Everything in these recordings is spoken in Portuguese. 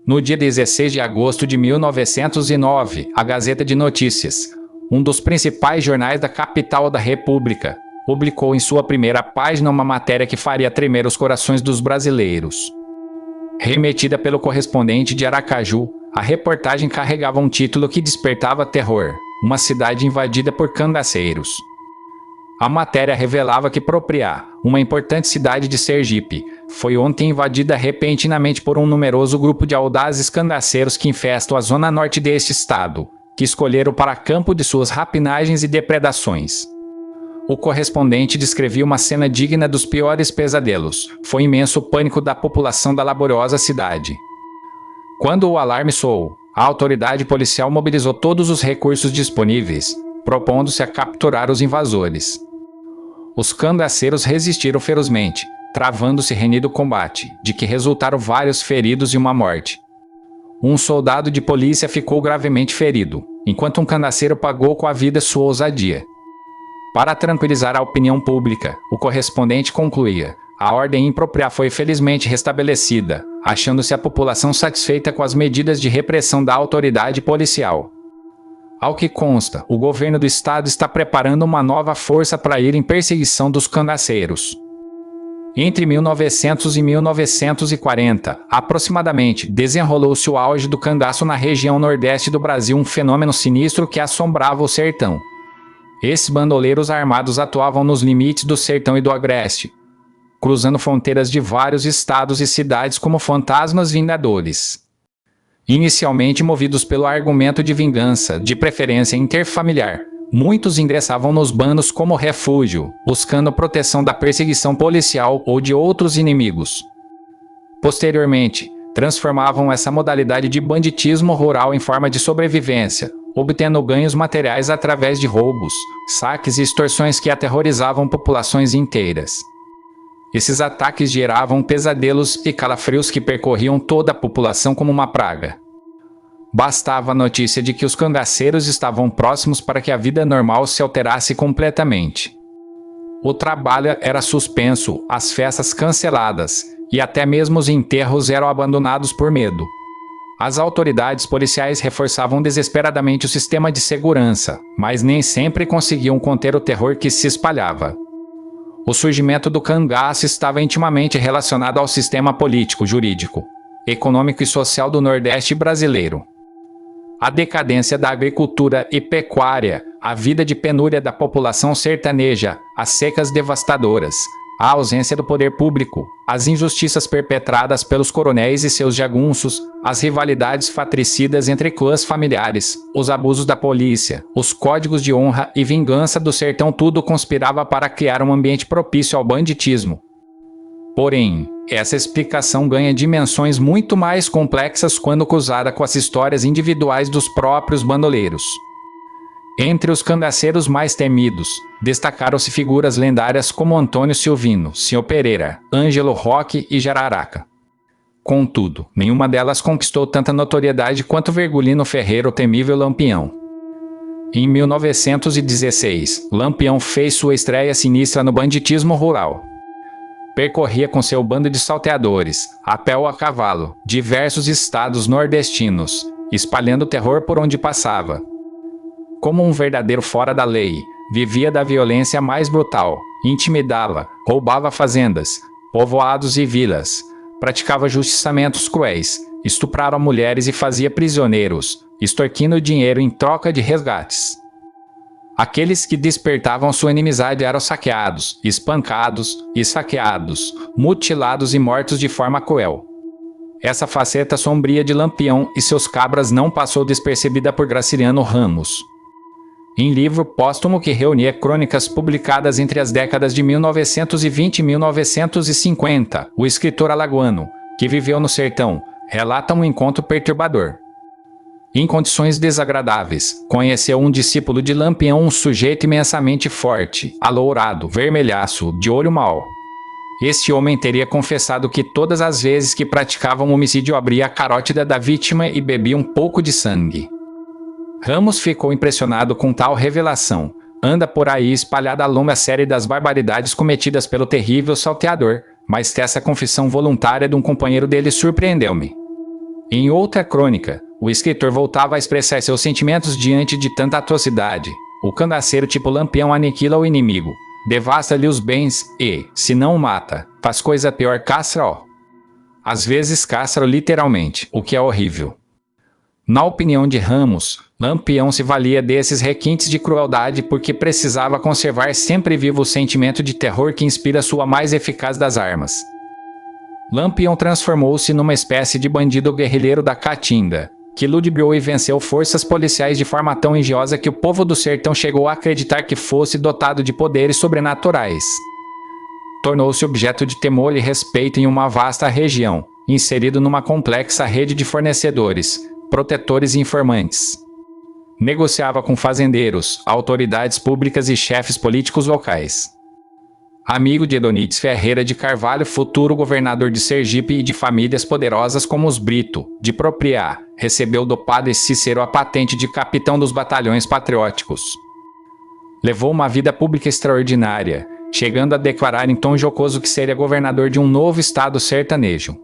No dia 16 de agosto de 1909, a Gazeta de Notícias, um dos principais jornais da capital da República, publicou em sua primeira página uma matéria que faria tremer os corações dos brasileiros. Remetida pelo correspondente de Aracaju, a reportagem carregava um título que despertava terror: uma cidade invadida por cangaceiros. A matéria revelava que Propriá, uma importante cidade de Sergipe, foi ontem invadida repentinamente por um numeroso grupo de audazes cangaceiros que infestam a zona norte deste estado, que escolheram para campo de suas rapinagens e depredações. O correspondente descrevia uma cena digna dos piores pesadelos. Foi imenso o pânico da população da laboriosa cidade. Quando o alarme soou, a autoridade policial mobilizou todos os recursos disponíveis, propondo-se a capturar os invasores. Os cangaceiros resistiram ferozmente, travando-se renhido combate, de que resultaram vários feridos e uma morte. Um soldado de polícia ficou gravemente ferido, enquanto um cangaceiro pagou com a vida sua ousadia. Para tranquilizar a opinião pública, o correspondente concluía: a ordem impropriada foi felizmente restabelecida, achando-se a população satisfeita com as medidas de repressão da autoridade policial. Ao que consta, o governo do estado está preparando uma nova força para ir em perseguição dos cangaceiros. Entre 1900 e 1940, aproximadamente, desenrolou-se o auge do cangaço na região nordeste do Brasil, um fenômeno sinistro que assombrava o sertão. Esses bandoleiros armados atuavam nos limites do sertão e do agreste, cruzando fronteiras de vários estados e cidades como fantasmas vingadores. Inicialmente movidos pelo argumento de vingança, de preferência interfamiliar, muitos ingressavam nos bandos como refúgio, buscando proteção da perseguição policial ou de outros inimigos. Posteriormente, transformavam essa modalidade de banditismo rural em forma de sobrevivência, obtendo ganhos materiais através de roubos, saques e extorsões que aterrorizavam populações inteiras. Esses ataques geravam pesadelos e calafrios que percorriam toda a população como uma praga. Bastava a notícia de que os cangaceiros estavam próximos para que a vida normal se alterasse completamente. O trabalho era suspenso, as festas canceladas, e até mesmo os enterros eram abandonados por medo. As autoridades policiais reforçavam desesperadamente o sistema de segurança, mas nem sempre conseguiam conter o terror que se espalhava. O surgimento do cangaço estava intimamente relacionado ao sistema político, jurídico, econômico e social do Nordeste brasileiro. A decadência da agricultura e pecuária, a vida de penúria da população sertaneja, as secas devastadoras, a ausência do poder público, as injustiças perpetradas pelos coronéis e seus jagunços, as rivalidades fratricidas entre clãs familiares, os abusos da polícia, os códigos de honra e vingança do sertão, tudo conspirava para criar um ambiente propício ao banditismo. Porém, essa explicação ganha dimensões muito mais complexas quando cruzada com as histórias individuais dos próprios bandoleiros. Entre os cangaceiros mais temidos, destacaram-se figuras lendárias como Antônio Silvino, Sr. Pereira, Ângelo Roque e Jararaca. Contudo, nenhuma delas conquistou tanta notoriedade quanto Virgulino Ferreira, o temível Lampião. Em 1916, Lampião fez sua estreia sinistra no banditismo rural. Percorria com seu bando de salteadores, a pé ou a cavalo, diversos estados nordestinos, espalhando terror por onde passava. Como um verdadeiro fora da lei, vivia da violência mais brutal, intimidava, roubava fazendas, povoados e vilas, praticava justiçamentos cruéis, estuprava mulheres e fazia prisioneiros, extorquindo dinheiro em troca de resgates. Aqueles que despertavam sua inimizade eram saqueados, espancados e saqueados, mutilados e mortos de forma cruel. Essa faceta sombria de Lampião e seus cabras não passou despercebida por Graciliano Ramos. Em livro póstumo que reunia crônicas publicadas entre as décadas de 1920 e 1950, o escritor alagoano, que viveu no sertão, relata um encontro perturbador. Em condições desagradáveis, conheceu um discípulo de Lampião, um sujeito imensamente forte, alourado, vermelhaço, de olho mau. Este homem teria confessado que todas as vezes que praticava um homicídio abria a carótida da vítima e bebia um pouco de sangue. Ramos ficou impressionado com tal revelação. Anda por aí espalhada a longa série das barbaridades cometidas pelo terrível salteador, mas essa confissão voluntária de um companheiro dele surpreendeu-me. Em outra crônica, o escritor voltava a expressar seus sentimentos diante de tanta atrocidade. O cangaceiro tipo Lampião aniquila o inimigo, devasta-lhe os bens e, se não o mata, faz coisa pior, castra-o. Às vezes castra literalmente, o que é horrível. Na opinião de Ramos, Lampião se valia desses requintes de crueldade porque precisava conservar sempre vivo o sentimento de terror que inspira sua mais eficaz das armas. Lampião transformou-se numa espécie de bandido guerrilheiro da Caatinga, que ludibriou e venceu forças policiais de forma tão engenhosa que o povo do sertão chegou a acreditar que fosse dotado de poderes sobrenaturais. Tornou-se objeto de temor e respeito em uma vasta região, inserido numa complexa rede de fornecedores, protetores e informantes. Negociava com fazendeiros, autoridades públicas e chefes políticos locais. Amigo de Edonides Ferreira de Carvalho, futuro governador de Sergipe, e de famílias poderosas como os Brito, de Propriá, recebeu do padre Cícero a patente de capitão dos batalhões patrióticos. Levou uma vida pública extraordinária, chegando a declarar em tom jocoso que seria governador de um novo estado sertanejo.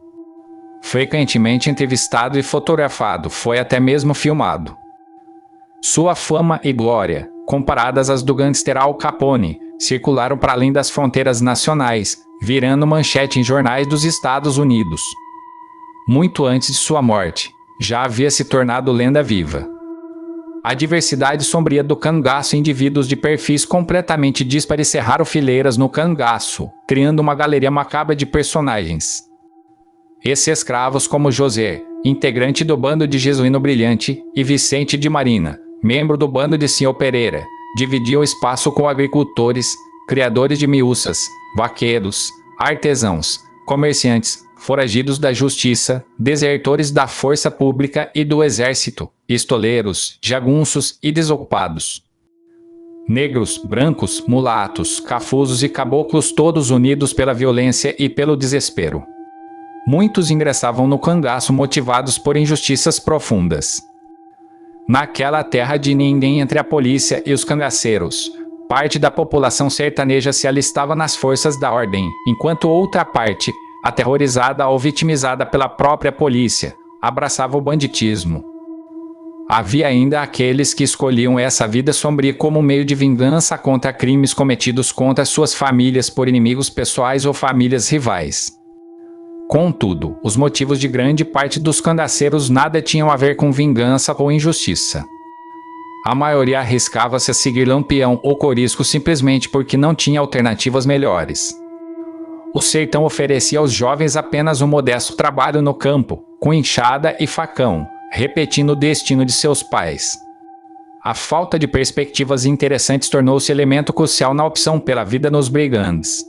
Frequentemente entrevistado e fotografado, foi até mesmo filmado. Sua fama e glória, comparadas às do gangster Al Capone, circularam para além das fronteiras nacionais, virando manchete em jornais dos Estados Unidos. Muito antes de sua morte, já havia se tornado lenda viva. A diversidade sombria do cangaço, indivíduos de perfis completamente díspares cerraram fileiras no cangaço, criando uma galeria macabra de personagens. Ex-escravos como José, integrante do bando de Jesuíno Brilhante, e Vicente de Marina, membro do bando de Senhor Pereira, dividiam espaço com agricultores, criadores de miúças, vaqueiros, artesãos, comerciantes, foragidos da justiça, desertores da força pública e do exército, estoleiros, jagunços e desocupados. Negros, brancos, mulatos, cafuzos e caboclos, todos unidos pela violência e pelo desespero. Muitos ingressavam no cangaço motivados por injustiças profundas. Naquela terra de ninguém entre a polícia e os cangaceiros, parte da população sertaneja se alistava nas forças da ordem, enquanto outra parte, aterrorizada ou vitimizada pela própria polícia, abraçava o banditismo. Havia ainda aqueles que escolhiam essa vida sombria como meio de vingança contra crimes cometidos contra suas famílias por inimigos pessoais ou famílias rivais. Contudo, os motivos de grande parte dos cangaceiros nada tinham a ver com vingança ou injustiça. A maioria arriscava-se a seguir Lampião ou Corisco simplesmente porque não tinha alternativas melhores. O sertão oferecia aos jovens apenas um modesto trabalho no campo, com enxada e facão, repetindo o destino de seus pais. A falta de perspectivas interessantes tornou-se elemento crucial na opção pela vida nos brigantes.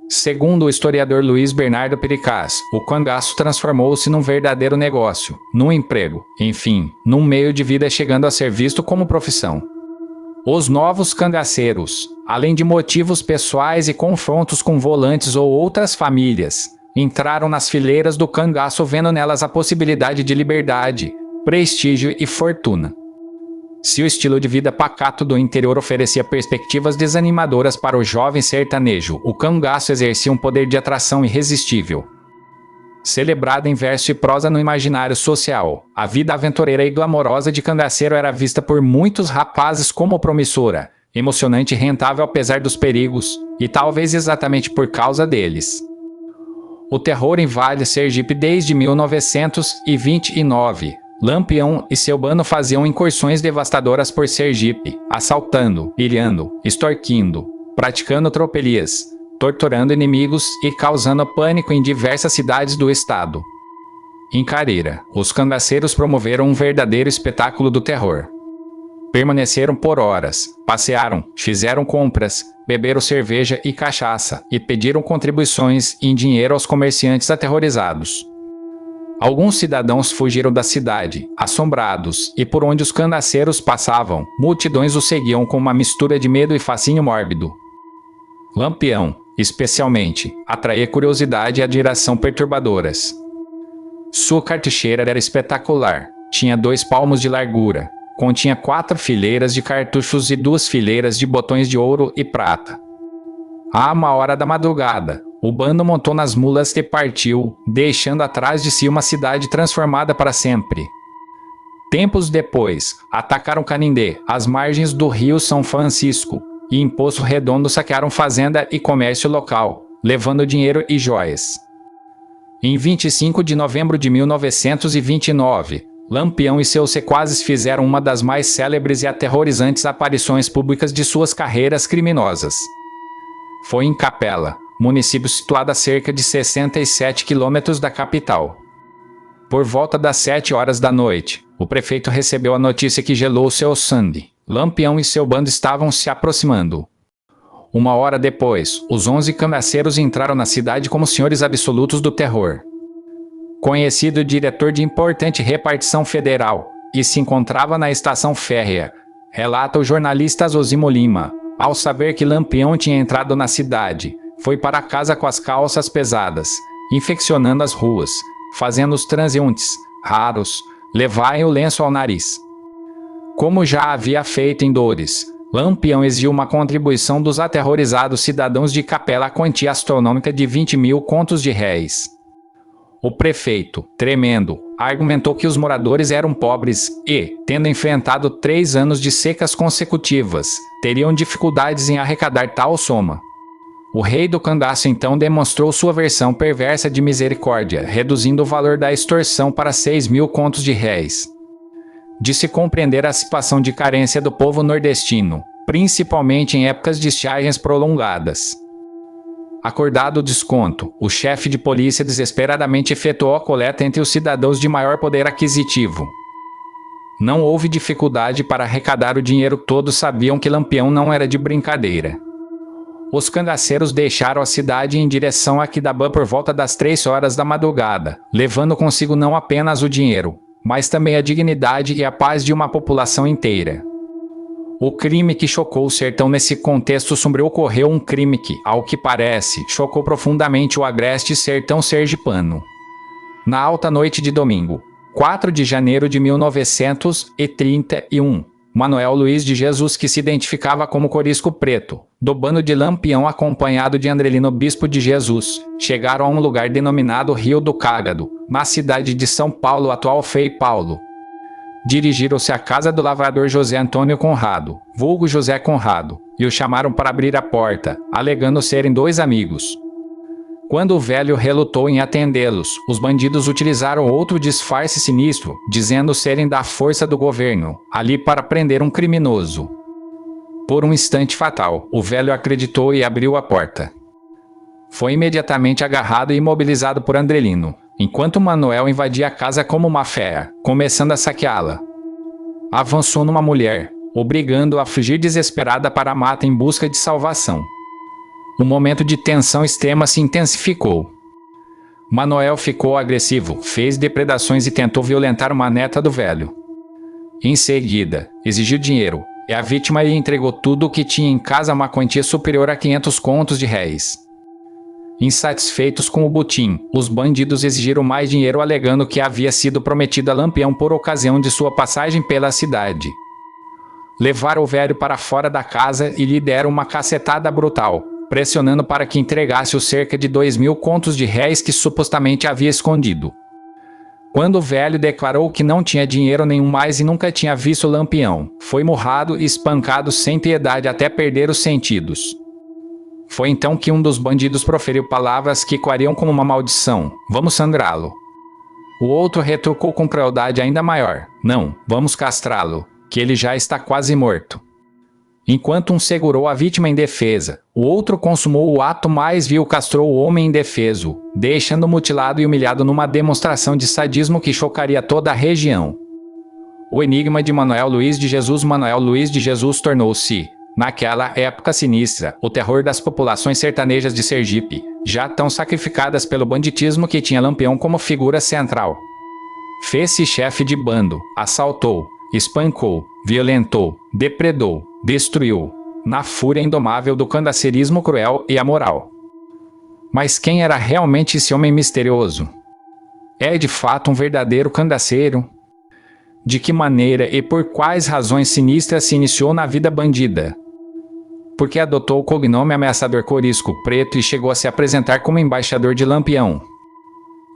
Segundo o historiador Luiz Bernardo Pericaz, o cangaço transformou-se num verdadeiro negócio, num emprego, enfim, num meio de vida chegando a ser visto como profissão. Os novos cangaceiros, além de motivos pessoais e confrontos com volantes ou outras famílias, entraram nas fileiras do cangaço vendo nelas a possibilidade de liberdade, prestígio e fortuna. Se o estilo de vida pacato do interior oferecia perspectivas desanimadoras para o jovem sertanejo, o cangaço exercia um poder de atração irresistível. Celebrada em verso e prosa no imaginário social, a vida aventureira e glamourosa de cangaceiro era vista por muitos rapazes como promissora, emocionante e rentável apesar dos perigos, e talvez exatamente por causa deles. O terror invade Sergipe desde 1929. Lampião e seu bando faziam incursões devastadoras por Sergipe, assaltando, pilhando, extorquindo, praticando tropelias, torturando inimigos e causando pânico em diversas cidades do estado. Em Careira, os cangaceiros promoveram um verdadeiro espetáculo do terror. Permaneceram por horas, passearam, fizeram compras, beberam cerveja e cachaça e pediram contribuições em dinheiro aos comerciantes aterrorizados. Alguns cidadãos fugiram da cidade, assombrados, e por onde os cangaceiros passavam, multidões os seguiam com uma mistura de medo e fascínio mórbido. Lampião, especialmente, atraía curiosidade e admiração perturbadoras. Sua cartucheira era espetacular, tinha 2 palmos de largura, continha 4 fileiras de cartuchos e 2 fileiras de botões de ouro e prata. À 1 hora da madrugada, O bando montou nas mulas e partiu, deixando atrás de si uma cidade transformada para sempre. Tempos depois, atacaram Canindé, às margens do rio São Francisco, e em Poço Redondo saquearam fazenda e comércio local, levando dinheiro e joias. Em 25 de novembro de 1929, Lampião e seus sequazes fizeram uma das mais célebres e aterrorizantes aparições públicas de suas carreiras criminosas. Foi em Capela, município situado a cerca de 67 quilômetros da capital. Por volta das 7 horas da noite, o prefeito recebeu a notícia que gelou seu sangue. Lampião e seu bando estavam se aproximando. Uma hora depois, os 11 cangaceiros entraram na cidade como senhores absolutos do terror. Conhecido diretor de importante repartição federal, e se encontrava na estação férrea, relata o jornalista Zosimo Lima, ao saber que Lampião tinha entrado na cidade, foi para casa com as calças pesadas, infeccionando as ruas, fazendo os transeuntes, raros, levarem o lenço ao nariz. Como já havia feito em Dores, Lampião exigiu uma contribuição dos aterrorizados cidadãos de Capela à quantia astronômica de 20 mil contos de réis. O prefeito, tremendo, argumentou que os moradores eram pobres e, tendo enfrentado 3 anos de secas consecutivas, teriam dificuldades em arrecadar tal soma. O rei do cangaço então demonstrou sua versão perversa de misericórdia, reduzindo o valor da extorsão para 6 mil contos de réis. De se compreender a situação de carência do povo nordestino, principalmente em épocas de estiagens prolongadas. Acordado o desconto, o chefe de polícia desesperadamente efetuou a coleta entre os cidadãos de maior poder aquisitivo. Não houve dificuldade para arrecadar o dinheiro, todos sabiam que Lampião não era de brincadeira. Os cangaceiros deixaram a cidade em direção a Aquidabã por volta das 3 horas da madrugada, levando consigo não apenas o dinheiro, mas também a dignidade e a paz de uma população inteira. O crime que chocou o sertão nesse contexto sombrio ocorreu um crime que, ao que parece, chocou profundamente o agreste sertão sergipano. Na alta noite de domingo, 4 de janeiro de 1931, Manoel Luiz de Jesus, que se identificava como Corisco Preto, do bando de Lampião acompanhado de Andrelino Bispo de Jesus, chegaram a um lugar denominado Rio do Cágado, na cidade de São Paulo, atual Frei Paulo. Dirigiram-se à casa do lavrador José Antônio Conrado, vulgo José Conrado, e o chamaram para abrir a porta, alegando serem 2 amigos. Quando o velho relutou em atendê-los, os bandidos utilizaram outro disfarce sinistro, dizendo serem da força do governo, ali para prender um criminoso. Por um instante fatal, o velho acreditou e abriu a porta. Foi imediatamente agarrado e imobilizado por Andrelino, enquanto Manoel invadia a casa como uma fera, começando a saqueá-la. Avançou numa mulher, obrigando-a a fugir desesperada para a mata em busca de salvação. O momento de tensão extrema se intensificou. Manoel ficou agressivo, fez depredações e tentou violentar uma neta do velho. Em seguida, exigiu dinheiro, e a vítima lhe entregou tudo o que tinha em casa, uma quantia superior a 500 contos de réis. Insatisfeitos com o butim, os bandidos exigiram mais dinheiro, alegando que havia sido prometido a Lampião por ocasião de sua passagem pela cidade. Levaram o velho para fora da casa e lhe deram uma cacetada brutal, pressionando para que entregasse os cerca de 2 mil contos de réis que supostamente havia escondido. Quando o velho declarou que não tinha dinheiro nenhum mais e nunca tinha visto Lampião, foi murrado e espancado sem piedade até perder os sentidos. Foi então que um dos bandidos proferiu palavras que ecoariam como uma maldição: "Vamos sangrá-lo." O outro retrucou com crueldade ainda maior: "Não, vamos castrá-lo, que ele já está quase morto." Enquanto um segurou a vítima indefesa, o outro consumou o ato mais vil, castrou o homem indefeso, deixando-o mutilado e humilhado numa demonstração de sadismo que chocaria toda a região. O enigma de Manoel Luiz de Jesus. Manoel Luiz de Jesus tornou-se, naquela época sinistra, o terror das populações sertanejas de Sergipe, já tão sacrificadas pelo banditismo que tinha Lampião como figura central. Fez-se chefe de bando, assaltou, espancou, violentou, depredou, destruiu, na fúria indomável do cangaceirismo cruel e amoral. Mas quem era realmente esse homem misterioso? É de fato um verdadeiro cangaceiro? De que maneira e por quais razões sinistras se iniciou na vida bandida? porque adotou o cognome ameaçador Corisco Preto e chegou a se apresentar como embaixador de Lampião.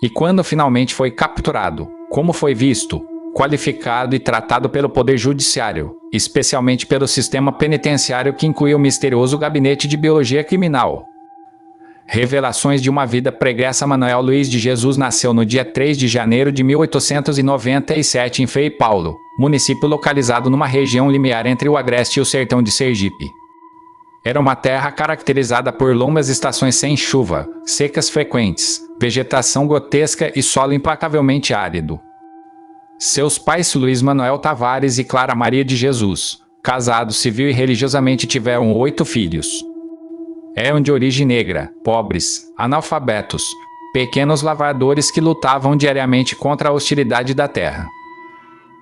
E quando finalmente foi capturado, como foi visto, qualificado e tratado pelo Poder Judiciário, especialmente pelo sistema penitenciário que incluía o misterioso Gabinete de Biologia Criminal. Revelações de uma vida pregressa. Manoel Luiz de Jesus nasceu no dia 3 de janeiro de 1897 em Frei Paulo, município localizado numa região limiar entre o Agreste e o sertão de Sergipe. Era uma terra caracterizada por longas estações sem chuva, secas frequentes, vegetação grotesca e solo implacavelmente árido. Seus pais Luiz Manuel Tavares e Clara Maria de Jesus, casados civil e religiosamente, tiveram 8 filhos. Eram de origem negra, pobres, analfabetos, pequenos lavradores que lutavam diariamente contra a hostilidade da terra.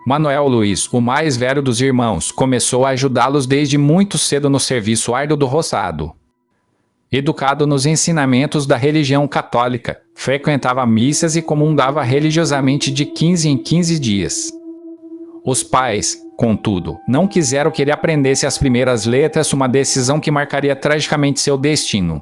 Manuel Luiz, o mais velho dos irmãos, começou a ajudá-los desde muito cedo no serviço árduo do roçado. Educado nos ensinamentos da religião católica, frequentava missas e comungava religiosamente de 15 em 15 dias. Os pais, contudo, não quiseram que ele aprendesse as primeiras letras, uma decisão que marcaria tragicamente seu destino.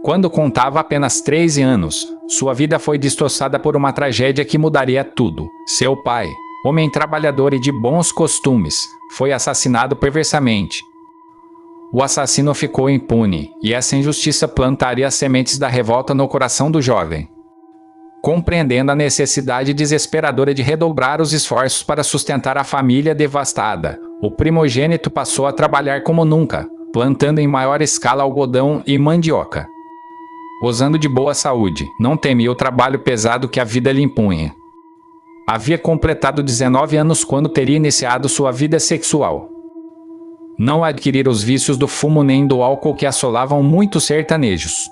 Quando contava apenas 13 anos, sua vida foi destroçada por uma tragédia que mudaria tudo. Seu pai, homem trabalhador e de bons costumes, foi assassinado perversamente. O assassino ficou impune, e essa injustiça plantaria as sementes da revolta no coração do jovem. Compreendendo a necessidade desesperadora de redobrar os esforços para sustentar a família devastada, o primogênito passou a trabalhar como nunca, plantando em maior escala algodão e mandioca. Gozando de boa saúde, não temia o trabalho pesado que a vida lhe impunha. Havia completado 19 anos quando teria iniciado sua vida sexual. Não adquirira os vícios do fumo nem do álcool que assolavam muitos sertanejos.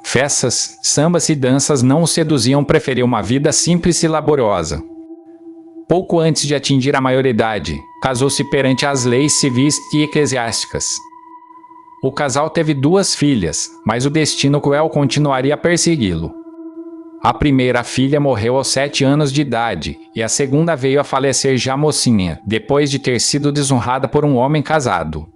Festas, sambas e danças não o seduziam, preferia uma vida simples e laboriosa. Pouco antes de atingir a maioridade, casou-se perante as leis civis e eclesiásticas. O casal teve 2 filhas, mas o destino cruel continuaria a persegui-lo. A primeira filha morreu aos 7 anos de idade, e a segunda veio a falecer já mocinha, depois de ter sido desonrada por um homem casado.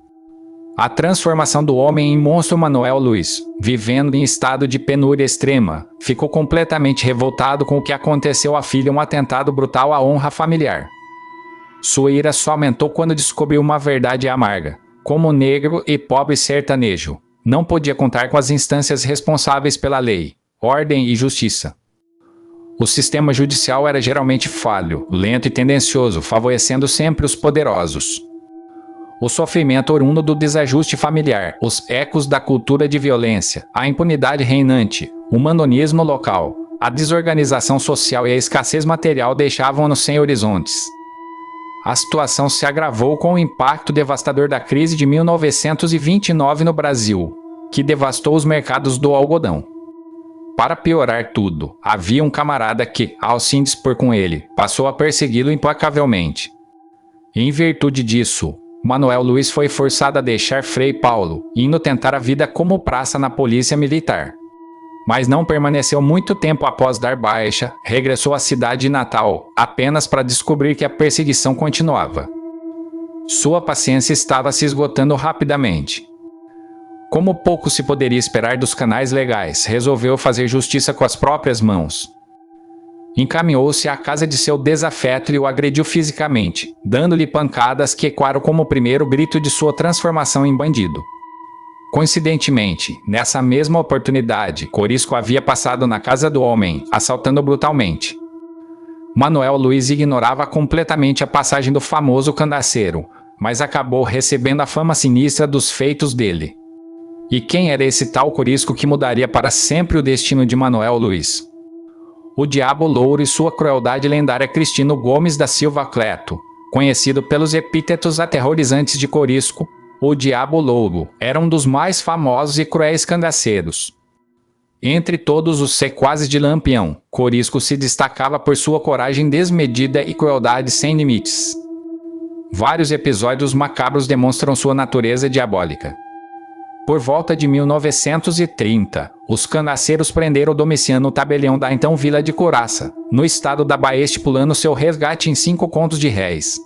A transformação do homem em monstro. Manuel Luiz, vivendo em estado de penúria extrema, ficou completamente revoltado com o que aconteceu à filha, um atentado brutal à honra familiar. Sua ira só aumentou quando descobriu uma verdade amarga. Como negro e pobre sertanejo, não podia contar com as instâncias responsáveis pela lei, ordem e justiça. O sistema judicial era geralmente falho, lento e tendencioso, favorecendo sempre os poderosos. O sofrimento oriundo do desajuste familiar, os ecos da cultura de violência, a impunidade reinante, o mandonismo local, a desorganização social e a escassez material deixavam-nos sem horizontes. A situação se agravou com o impacto devastador da crise de 1929 no Brasil, que devastou os mercados do algodão. Para piorar tudo, havia um camarada que, ao se indispor com ele, passou a persegui-lo implacavelmente. Em virtude disso, Manuel Luiz foi forçado a deixar Frei Paulo, indo tentar a vida como praça na polícia militar. Mas não permaneceu muito tempo. Após dar baixa, regressou à cidade natal, apenas para descobrir que a perseguição continuava. Sua paciência estava se esgotando rapidamente. Como pouco se poderia esperar dos canais legais, resolveu fazer justiça com as próprias mãos. Encaminhou-se à casa de seu desafeto e o agrediu fisicamente, dando-lhe pancadas que ecoaram como o primeiro grito de sua transformação em bandido. Coincidentemente, nessa mesma oportunidade, Corisco havia passado na casa do homem, assaltando brutalmente. Manuel Luiz ignorava completamente a passagem do famoso cangaceiro, mas acabou recebendo a fama sinistra dos feitos dele. E quem era esse tal Corisco que mudaria para sempre o destino de Manuel Luiz? O Diabo Louro e sua crueldade lendária. Cristino Gomes da Silva Cleto, conhecido pelos epítetos aterrorizantes de Corisco, o Diabo Louro, era um dos mais famosos e cruéis cangaceiros. Entre todos os sequazes de Lampião, Corisco se destacava por sua coragem desmedida e crueldade sem limites. Vários episódios macabros demonstram sua natureza diabólica. Por volta de 1930, os cangaceiros prenderam Domiciano Tabelião da então Vila de Couraça, no estado da Bahia, estipulando seu resgate em 5 contos de réis.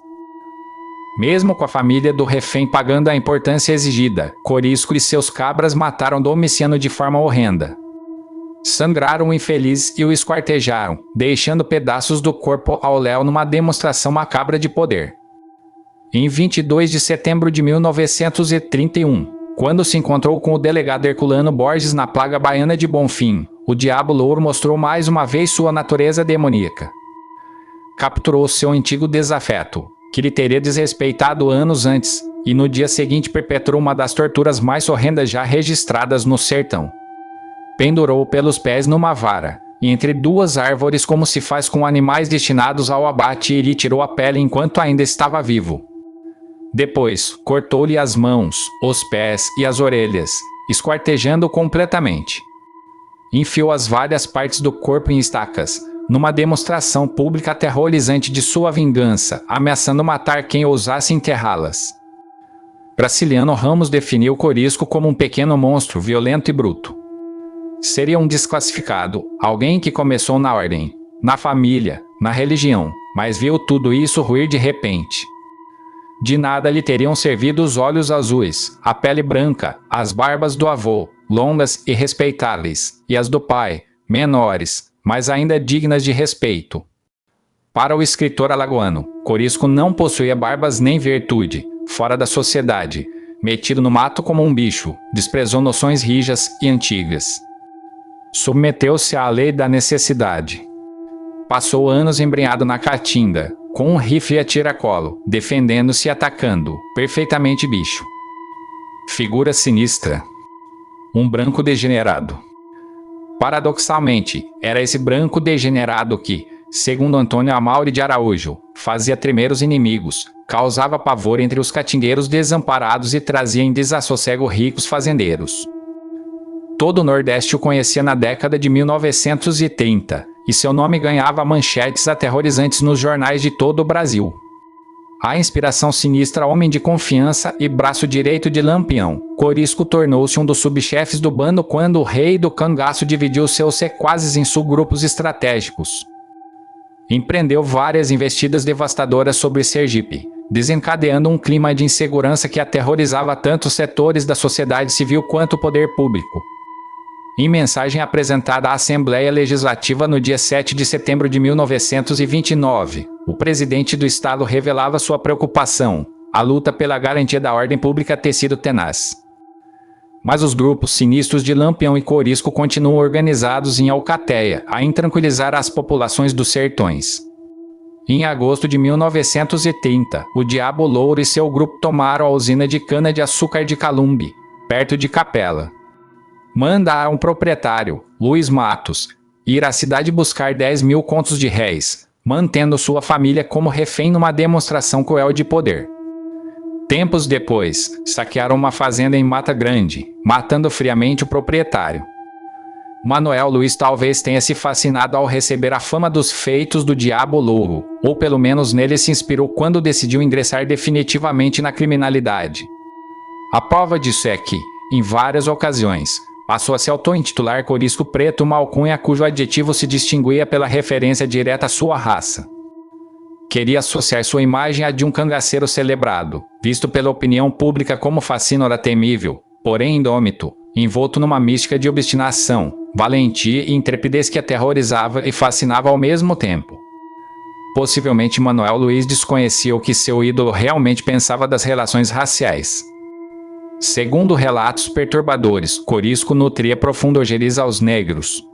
Mesmo com a família do refém pagando a importância exigida, Corisco e seus cabras mataram Domiciano de forma horrenda. Sangraram o infeliz e o esquartejaram, deixando pedaços do corpo ao léu numa demonstração macabra de poder. Em 22 de setembro de 1931, quando se encontrou com o delegado Herculano Borges na plaga baiana de Bonfim, o Diabo Louro mostrou mais uma vez sua natureza demoníaca. Capturou seu antigo desafeto, que lhe teria desrespeitado anos antes, e no dia seguinte perpetrou uma das torturas mais horrendas já registradas no sertão. Pendurou-o pelos pés numa vara, entre duas árvores como se faz com animais destinados ao abate, e lhe tirou a pele enquanto ainda estava vivo. Depois, cortou-lhe as mãos, os pés e as orelhas, esquartejando-o completamente. Enfiou as várias partes do corpo em estacas, numa demonstração pública aterrorizante de sua vingança, ameaçando matar quem ousasse enterrá-las. Graciliano Ramos definiu Corisco como um pequeno monstro violento e bruto. Seria um desclassificado, alguém que começou na ordem, na família, na religião, mas viu tudo isso ruir de repente. De nada lhe teriam servido os olhos azuis, a pele branca, as barbas do avô, longas e respeitáveis, e as do pai, menores, mas ainda dignas de respeito. Para o escritor alagoano, Corisco não possuía barbas nem virtude, fora da sociedade, metido no mato como um bicho, desprezou noções rijas e antigas. Submeteu-se à lei da necessidade. Passou anos embrenhado na caatinga, com um rifle a tiracolo, defendendo-se e atacando, perfeitamente bicho. Figura sinistra. Um branco degenerado. Paradoxalmente, era esse branco degenerado que, segundo Antônio Amauri de Araújo, fazia tremer os inimigos, causava pavor entre os catingueiros desamparados e trazia em desassossego ricos fazendeiros. Todo o Nordeste o conhecia na década de 1930, e seu nome ganhava manchetes aterrorizantes nos jornais de todo o Brasil. A inspiração sinistra, homem de confiança e braço direito de Lampião, Corisco tornou-se um dos subchefes do bando quando o rei do cangaço dividiu seus sequazes em subgrupos estratégicos. Empreendeu várias investidas devastadoras sobre Sergipe, desencadeando um clima de insegurança que aterrorizava tanto os setores da sociedade civil quanto o poder público. Em mensagem apresentada à Assembleia Legislativa no dia 7 de setembro de 1929, o presidente do Estado revelava sua preocupação, a luta pela garantia da ordem pública ter sido tenaz. Mas os grupos sinistros de Lampião e Corisco continuam organizados em Alcateia, a intranquilizar as populações dos sertões. Em agosto de 1930, o Diabo Louro e seu grupo tomaram a usina de cana-de-açúcar de Calumbi, perto de Capela. Manda a um proprietário, Luiz Matos, ir à cidade buscar 10.000 contos de réis, mantendo sua família como refém numa demonstração cruel de poder. Tempos depois, saquearam uma fazenda em Mata Grande, matando friamente o proprietário. Manuel Luiz talvez tenha se fascinado ao receber a fama dos feitos do Diabo Louro, ou pelo menos nele se inspirou quando decidiu ingressar definitivamente na criminalidade. A prova disso é que, em várias ocasiões, passou a se auto-intitular Corisco Preto, uma alcunha cujo adjetivo se distinguia pela referência direta à sua raça. Queria associar sua imagem à de um cangaceiro celebrado, visto pela opinião pública como facínora temível, porém indômito, envolto numa mística de obstinação, valentia e intrepidez que aterrorizava e fascinava ao mesmo tempo. Possivelmente Manuel Luiz desconhecia o que seu ídolo realmente pensava das relações raciais. Segundo relatos perturbadores, Corisco nutria profunda ojeriza aos negros.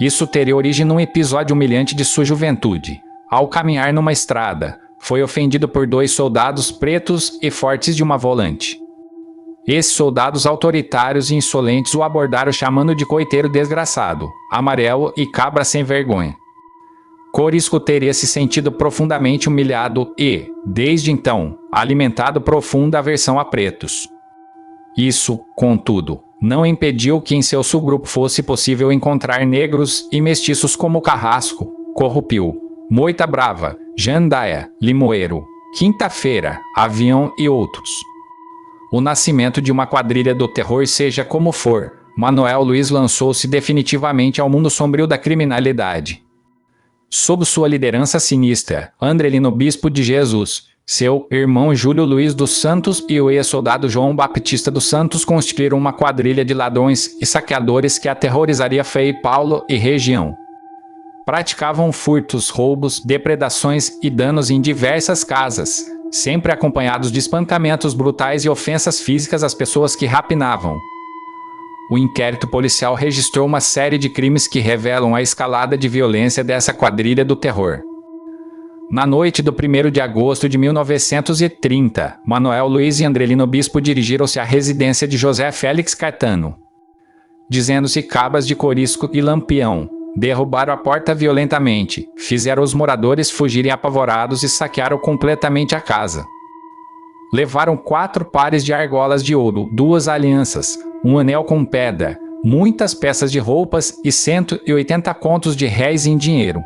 Isso teria origem num episódio humilhante de sua juventude. Ao caminhar numa estrada, foi ofendido por 2 soldados pretos e fortes de uma volante. Esses soldados autoritários e insolentes o abordaram chamando de coiteiro desgraçado, amarelo e cabra sem vergonha. Corisco teria se sentido profundamente humilhado e, desde então, alimentado profunda aversão a pretos. Isso, contudo, não impediu que em seu subgrupo fosse possível encontrar negros e mestiços como Carrasco, Corrupio, Moita Brava, Jandaia, Limoeiro, Quinta-feira, Avião e outros. O nascimento de uma quadrilha do terror, seja como for, Manuel Luiz lançou-se definitivamente ao mundo sombrio da criminalidade. Sob sua liderança sinistra, Andrelino Bispo de Jesus, Seu irmão Júlio Luiz dos Santos e o ex-soldado João Baptista dos Santos constituíram uma quadrilha de ladrões e saqueadores que aterrorizaria Frei Paulo e região. Praticavam furtos, roubos, depredações e danos em diversas casas, sempre acompanhados de espancamentos brutais e ofensas físicas às pessoas que rapinavam. O inquérito policial registrou uma série de crimes que revelam a escalada de violência dessa quadrilha do terror. Na noite do 1º de agosto de 1930, Manuel Luiz e Andrelino Bispo dirigiram-se à residência de José Félix Caetano. Dizendo-se cabas de Corisco e Lampião, derrubaram a porta violentamente, fizeram os moradores fugirem apavorados e saquearam completamente a casa. Levaram 4 pares de argolas de ouro, 2 alianças, um anel com pedra, muitas peças de roupas e 180 contos de réis em dinheiro.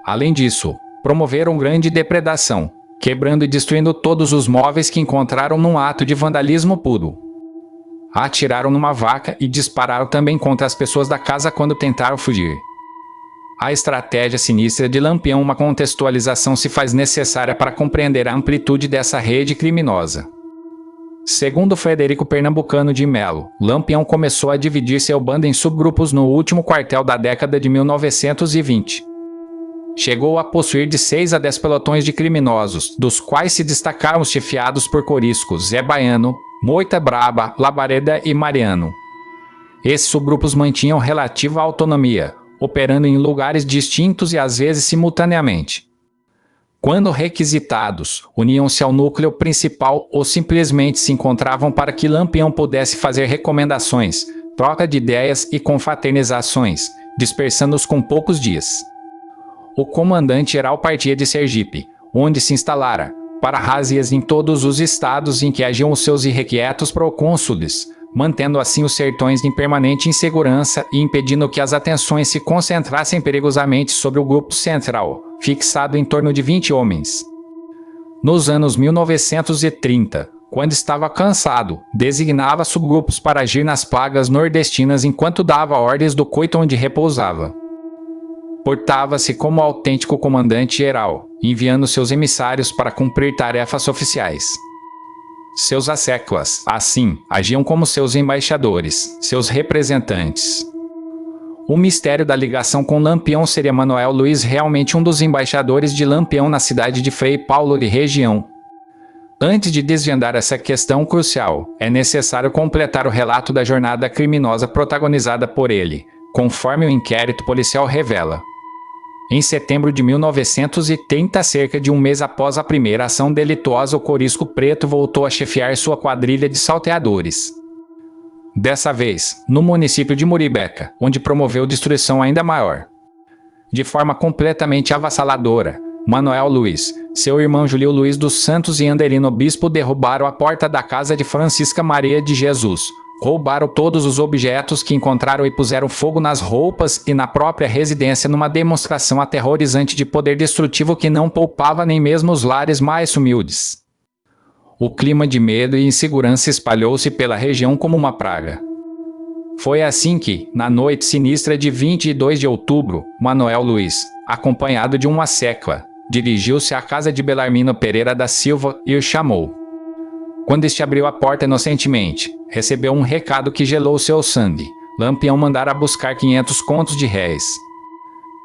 Além disso, promoveram grande depredação, quebrando e destruindo todos os móveis que encontraram num ato de vandalismo puro. Atiraram numa vaca e dispararam também contra as pessoas da casa quando tentaram fugir. A estratégia sinistra de Lampião, uma contextualização se faz necessária para compreender a amplitude dessa rede criminosa. Segundo Frederico Pernambucano de Melo, Lampião começou a dividir seu bando em subgrupos no último quartel da década de 1920. Chegou a possuir de 6 a 10 pelotões de criminosos, dos quais se destacaram os chefiados por Corisco, Zé Baiano, Moita Braba, Labareda e Mariano. Esses subgrupos mantinham relativa autonomia, operando em lugares distintos e às vezes simultaneamente. Quando requisitados, uniam-se ao núcleo principal ou simplesmente se encontravam para que Lampião pudesse fazer recomendações, troca de ideias e confraternizações, dispersando-os com poucos dias. O comandante-geral partia de Sergipe, onde se instalara, para razzias em todos os estados em que agiam os seus irrequietos procônsules, mantendo assim os sertões em permanente insegurança e impedindo que as atenções se concentrassem perigosamente sobre o grupo central, fixado em torno de 20 homens. Nos anos 1930, quando estava cansado, designava subgrupos para agir nas plagas nordestinas enquanto dava ordens do coito onde repousava. Portava-se como autêntico comandante-geral, enviando seus emissários para cumprir tarefas oficiais. Seus asséquas, assim, agiam como seus embaixadores, seus representantes. O mistério da ligação com Lampião seria Manuel Luiz realmente um dos embaixadores de Lampião na cidade de Frei Paulo e região? Antes de desvendar essa questão crucial, é necessário completar o relato da jornada criminosa protagonizada por ele, conforme o inquérito policial revela. Em setembro de 1930, cerca de um mês após a primeira ação delituosa, o Corisco Preto voltou a chefiar sua quadrilha de salteadores. Dessa vez, no município de Muribeca, onde promoveu destruição ainda maior. De forma completamente avassaladora, Manuel Luiz, seu irmão Júlio Luiz dos Santos e Andrelino Bispo derrubaram a porta da casa de Francisca Maria de Jesus, roubaram todos os objetos que encontraram e puseram fogo nas roupas e na própria residência numa demonstração aterrorizante de poder destrutivo que não poupava nem mesmo os lares mais humildes. O clima de medo e insegurança espalhou-se pela região como uma praga. Foi assim que, na noite sinistra de 22 de outubro, Manuel Luiz, acompanhado de uma séquia, dirigiu-se à casa de Belarmino Pereira da Silva e o chamou. Quando este abriu a porta inocentemente, recebeu um recado que gelou seu sangue. Lampião mandara buscar 500 contos de réis.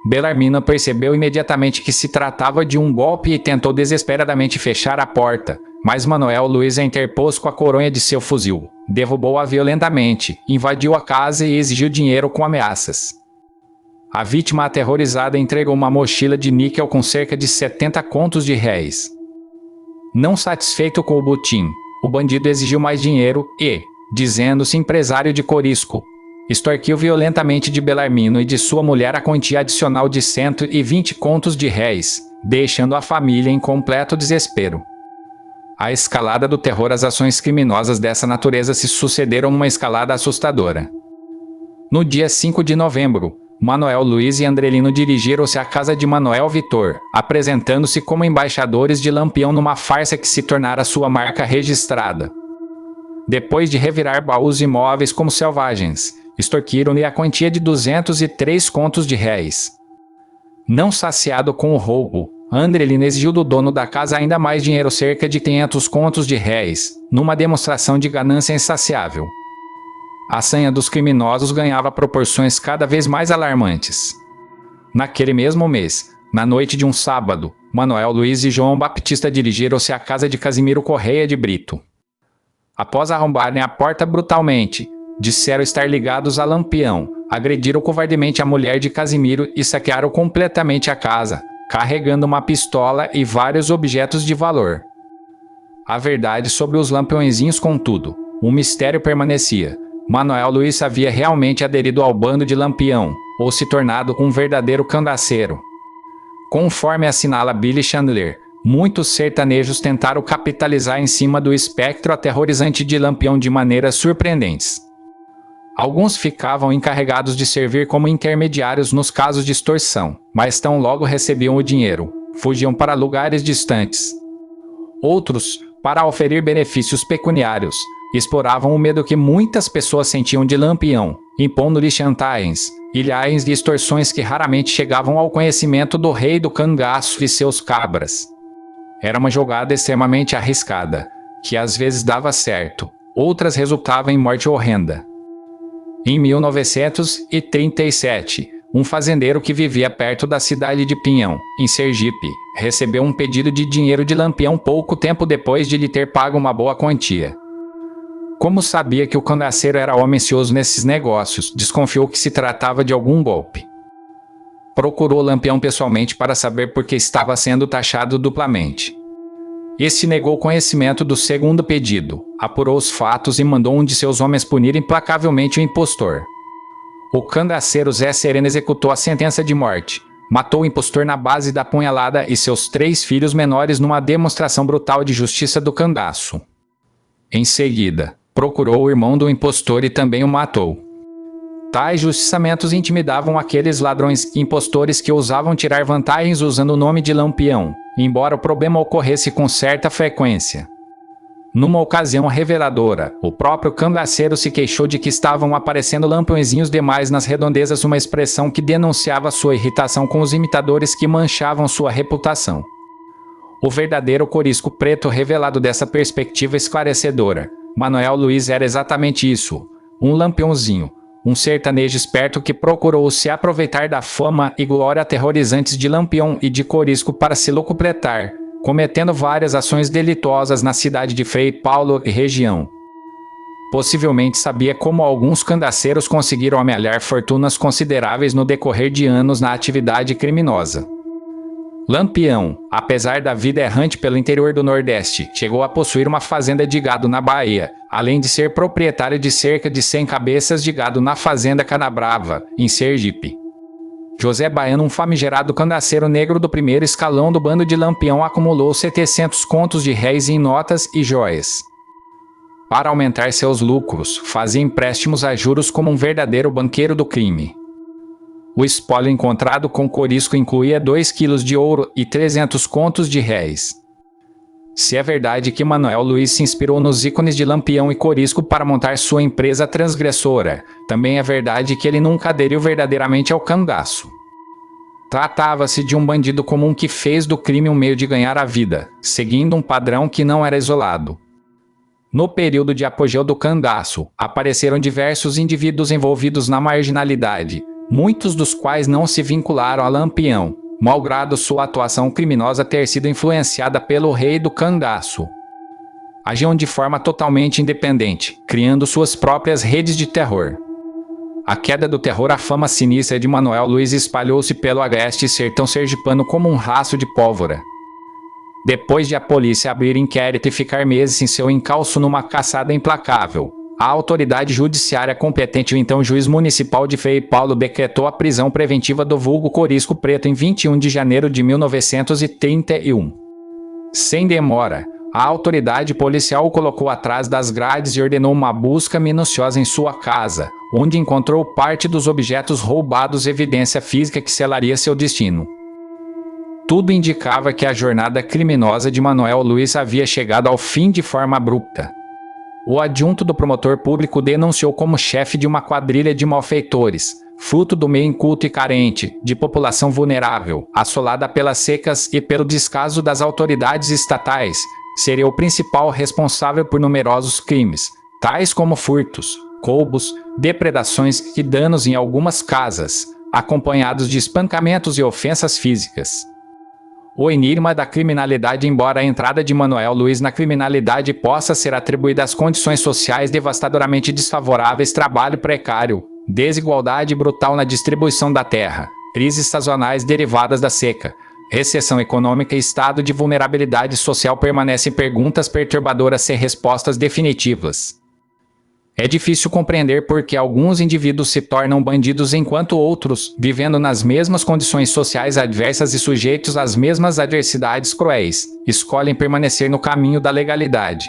Belarmino percebeu imediatamente que se tratava de um golpe e tentou desesperadamente fechar a porta, mas Manuel Luiz a interpôs com a coronha de seu fuzil, derrubou-a violentamente, invadiu a casa e exigiu dinheiro com ameaças. A vítima aterrorizada entregou uma mochila de níquel com cerca de 70 contos de réis. Não satisfeito com o botim, o bandido exigiu mais dinheiro e, dizendo-se empresário de Corisco, extorquiu violentamente de Belarmino e de sua mulher a quantia adicional de 120 contos de réis, deixando a família em completo desespero. A escalada do terror, as ações criminosas dessa natureza se sucederam numa escalada assustadora. No dia 5 de novembro, Manuel Luiz e Andrelino dirigiram-se à casa de Manuel Vitor, apresentando-se como embaixadores de Lampião numa farsa que se tornara sua marca registrada. Depois de revirar baús e móveis como selvagens, extorquiram-lhe a quantia de 203 contos de réis. Não saciado com o roubo, Andrelina exigiu do dono da casa ainda mais dinheiro, cerca de 500 contos de réis, numa demonstração de ganância insaciável. A sanha dos criminosos ganhava proporções cada vez mais alarmantes. Naquele mesmo mês, na noite de um sábado, Manuel Luiz e João Baptista dirigiram-se à casa de Casimiro Correia de Brito. Após arrombarem a porta brutalmente, disseram estar ligados a Lampião, agrediram covardemente a mulher de Casimiro e saquearam completamente a casa, carregando uma pistola e vários objetos de valor. A verdade sobre os lampiõezinhos, contudo, um mistério permanecia. Manuel Luiz havia realmente aderido ao bando de Lampião, ou se tornado um verdadeiro cangaceiro. Conforme assinala Billy Chandler, muitos sertanejos tentaram capitalizar em cima do espectro aterrorizante de Lampião de maneiras surpreendentes. Alguns ficavam encarregados de servir como intermediários nos casos de extorsão, mas tão logo recebiam o dinheiro, fugiam para lugares distantes. Outros, para oferir benefícios pecuniários, exploravam o medo que muitas pessoas sentiam de Lampião, impondo-lhe chantagens, ilhagens e extorsões que raramente chegavam ao conhecimento do rei do cangaço e seus cabras. Era uma jogada extremamente arriscada, que às vezes dava certo, outras resultavam em morte horrenda. Em 1937, um fazendeiro que vivia perto da cidade de Pinhão, em Sergipe, recebeu um pedido de dinheiro de Lampião pouco tempo depois de lhe ter pago uma boa quantia. Como sabia que o cangaceiro era homem cioso nesses negócios, desconfiou que se tratava de algum golpe. Procurou Lampião pessoalmente para saber por que estava sendo taxado duplamente. Este negou conhecimento do segundo pedido, apurou os fatos e mandou um de seus homens punir implacavelmente o impostor. O cangaceiro Zé Sereno executou a sentença de morte, matou o impostor na base da punhalada e seus 3 filhos menores numa demonstração brutal de justiça do cangaço. Em seguida, procurou o irmão do impostor e também o matou. Tais justiçamentos intimidavam aqueles ladrões e impostores que ousavam tirar vantagens usando o nome de Lampião, embora o problema ocorresse com certa frequência. Numa ocasião reveladora, o próprio cangaceiro se queixou de que estavam aparecendo lampiõezinhos demais nas redondezas, uma expressão que denunciava sua irritação com os imitadores que manchavam sua reputação. O verdadeiro corisco preto revelado dessa perspectiva esclarecedora, Manuel Luiz, era exatamente isso, um lampiãozinho, um sertanejo esperto que procurou se aproveitar da fama e glória aterrorizantes de Lampião e de Corisco para se locupletar, cometendo várias ações delituosas na cidade de Frei Paulo e região. Possivelmente sabia como alguns cangaceiros conseguiram amealhar fortunas consideráveis no decorrer de anos na atividade criminosa. Lampião, apesar da vida errante pelo interior do Nordeste, chegou a possuir uma fazenda de gado na Bahia, além de ser proprietário de cerca de 100 cabeças de gado na fazenda Canabrava, em Sergipe. José Baiano, um famigerado cangaceiro negro do primeiro escalão do bando de Lampião, acumulou 700 contos de réis em notas e joias. Para aumentar seus lucros, fazia empréstimos a juros como um verdadeiro banqueiro do crime. O espólio encontrado com Corisco incluía 2 quilos de ouro e 300 contos de réis. Se é verdade que Manuel Luiz se inspirou nos ícones de Lampião e Corisco para montar sua empresa transgressora, também é verdade que ele nunca aderiu verdadeiramente ao cangaço. Tratava-se de um bandido comum que fez do crime um meio de ganhar a vida, seguindo um padrão que não era isolado. No período de apogeu do cangaço, apareceram diversos indivíduos envolvidos na marginalidade, muitos dos quais não se vincularam a Lampião, malgrado sua atuação criminosa ter sido influenciada pelo rei do cangaço. Agiam de forma totalmente independente, criando suas próprias redes de terror. A queda do terror, a fama sinistra de Manuel Luiz espalhou-se pelo agreste sertão sergipano como um rastro de pólvora. Depois de a polícia abrir inquérito e ficar meses em seu encalço numa caçada implacável, a autoridade judiciária competente, o então juiz municipal de Frei Paulo, decretou a prisão preventiva do vulgo Corisco Preto em 21 de janeiro de 1931. Sem demora, a autoridade policial o colocou atrás das grades e ordenou uma busca minuciosa em sua casa, onde encontrou parte dos objetos roubados, evidência física que selaria seu destino. Tudo indicava que a jornada criminosa de Manuel Luiz havia chegado ao fim de forma abrupta. O adjunto do promotor público denunciou como chefe de uma quadrilha de malfeitores, fruto do meio inculto e carente, de população vulnerável, assolada pelas secas e pelo descaso das autoridades estatais, seria o principal responsável por numerosos crimes, tais como furtos, roubos, depredações e danos em algumas casas, acompanhados de espancamentos e ofensas físicas. O enigma da criminalidade. Embora a entrada de Manuel Luiz na criminalidade possa ser atribuída às condições sociais devastadoramente desfavoráveis, trabalho precário, desigualdade brutal na distribuição da terra, crises sazonais derivadas da seca, recessão econômica e estado de vulnerabilidade social, permanecem perguntas perturbadoras sem respostas definitivas. É difícil compreender por que alguns indivíduos se tornam bandidos enquanto outros, vivendo nas mesmas condições sociais adversas e sujeitos às mesmas adversidades cruéis, escolhem permanecer no caminho da legalidade.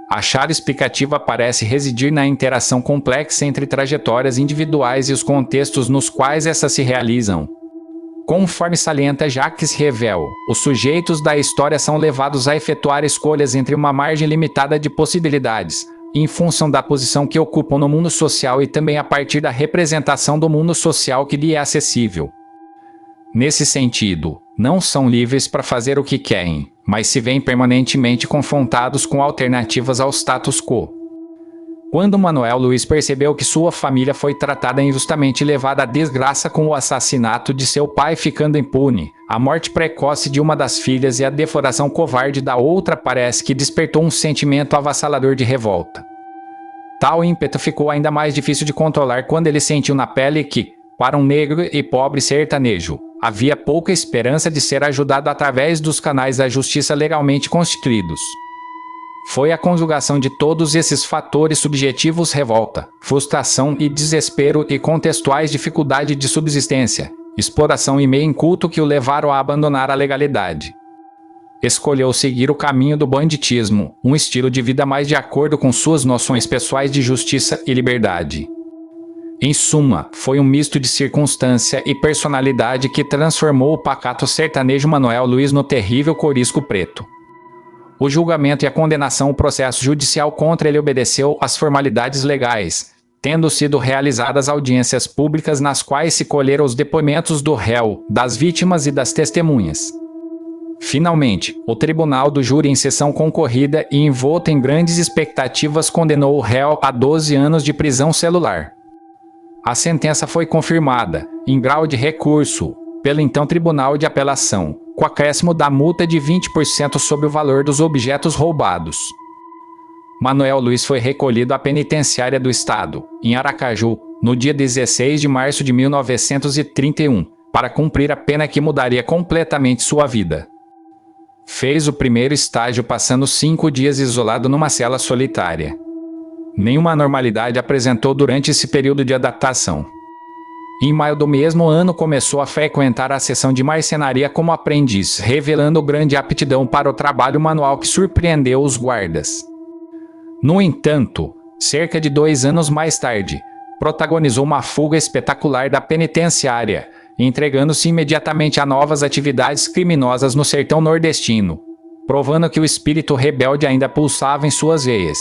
A chave explicativa parece residir na interação complexa entre trajetórias individuais e os contextos nos quais essas se realizam. Conforme salienta Jacques Revel, os sujeitos da história são levados a efetuar escolhas entre uma margem limitada de possibilidades, em função da posição que ocupam no mundo social e também a partir da representação do mundo social que lhe é acessível. Nesse sentido, não são livres para fazer o que querem, mas se veem permanentemente confrontados com alternativas ao status quo. Quando Manuel Luiz percebeu que sua família foi tratada injustamente e levada à desgraça com o assassinato de seu pai ficando impune, a morte precoce de uma das filhas e a defloração covarde da outra, parece que despertou um sentimento avassalador de revolta. Tal ímpeto ficou ainda mais difícil de controlar quando ele sentiu na pele que, para um negro e pobre sertanejo, havia pouca esperança de ser ajudado através dos canais da justiça legalmente constituídos. Foi a conjugação de todos esses fatores subjetivos, revolta, frustração e desespero e contextuais dificuldade de subsistência, exploração e meio inculto que o levaram a abandonar a legalidade. Escolheu seguir o caminho do banditismo, um estilo de vida mais de acordo com suas noções pessoais de justiça e liberdade. Em suma, foi um misto de circunstância e personalidade que transformou o pacato sertanejo Manuel Luiz no terrível Corisco Preto. O julgamento e a condenação. O processo judicial contra ele obedeceu às formalidades legais, tendo sido realizadas audiências públicas nas quais se colheram os depoimentos do réu, das vítimas e das testemunhas. Finalmente, o tribunal do júri, em sessão concorrida e envolto em grandes expectativas, condenou o réu a 12 anos de prisão celular. A sentença foi confirmada, em grau de recurso, pelo então Tribunal de Apelação, com acréscimo da multa de 20% sobre o valor dos objetos roubados. Manuel Luiz foi recolhido à penitenciária do Estado, em Aracaju, no dia 16 de março de 1931, para cumprir a pena que mudaria completamente sua vida. Fez o primeiro estágio passando 5 dias isolado numa cela solitária. Nenhuma anormalidade apresentou durante esse período de adaptação. Em maio do mesmo ano começou a frequentar a seção de marcenaria como aprendiz, revelando grande aptidão para o trabalho manual que surpreendeu os guardas. No entanto, cerca de 2 anos mais tarde, protagonizou uma fuga espetacular da penitenciária, entregando-se imediatamente a novas atividades criminosas no sertão nordestino, provando que o espírito rebelde ainda pulsava em suas veias.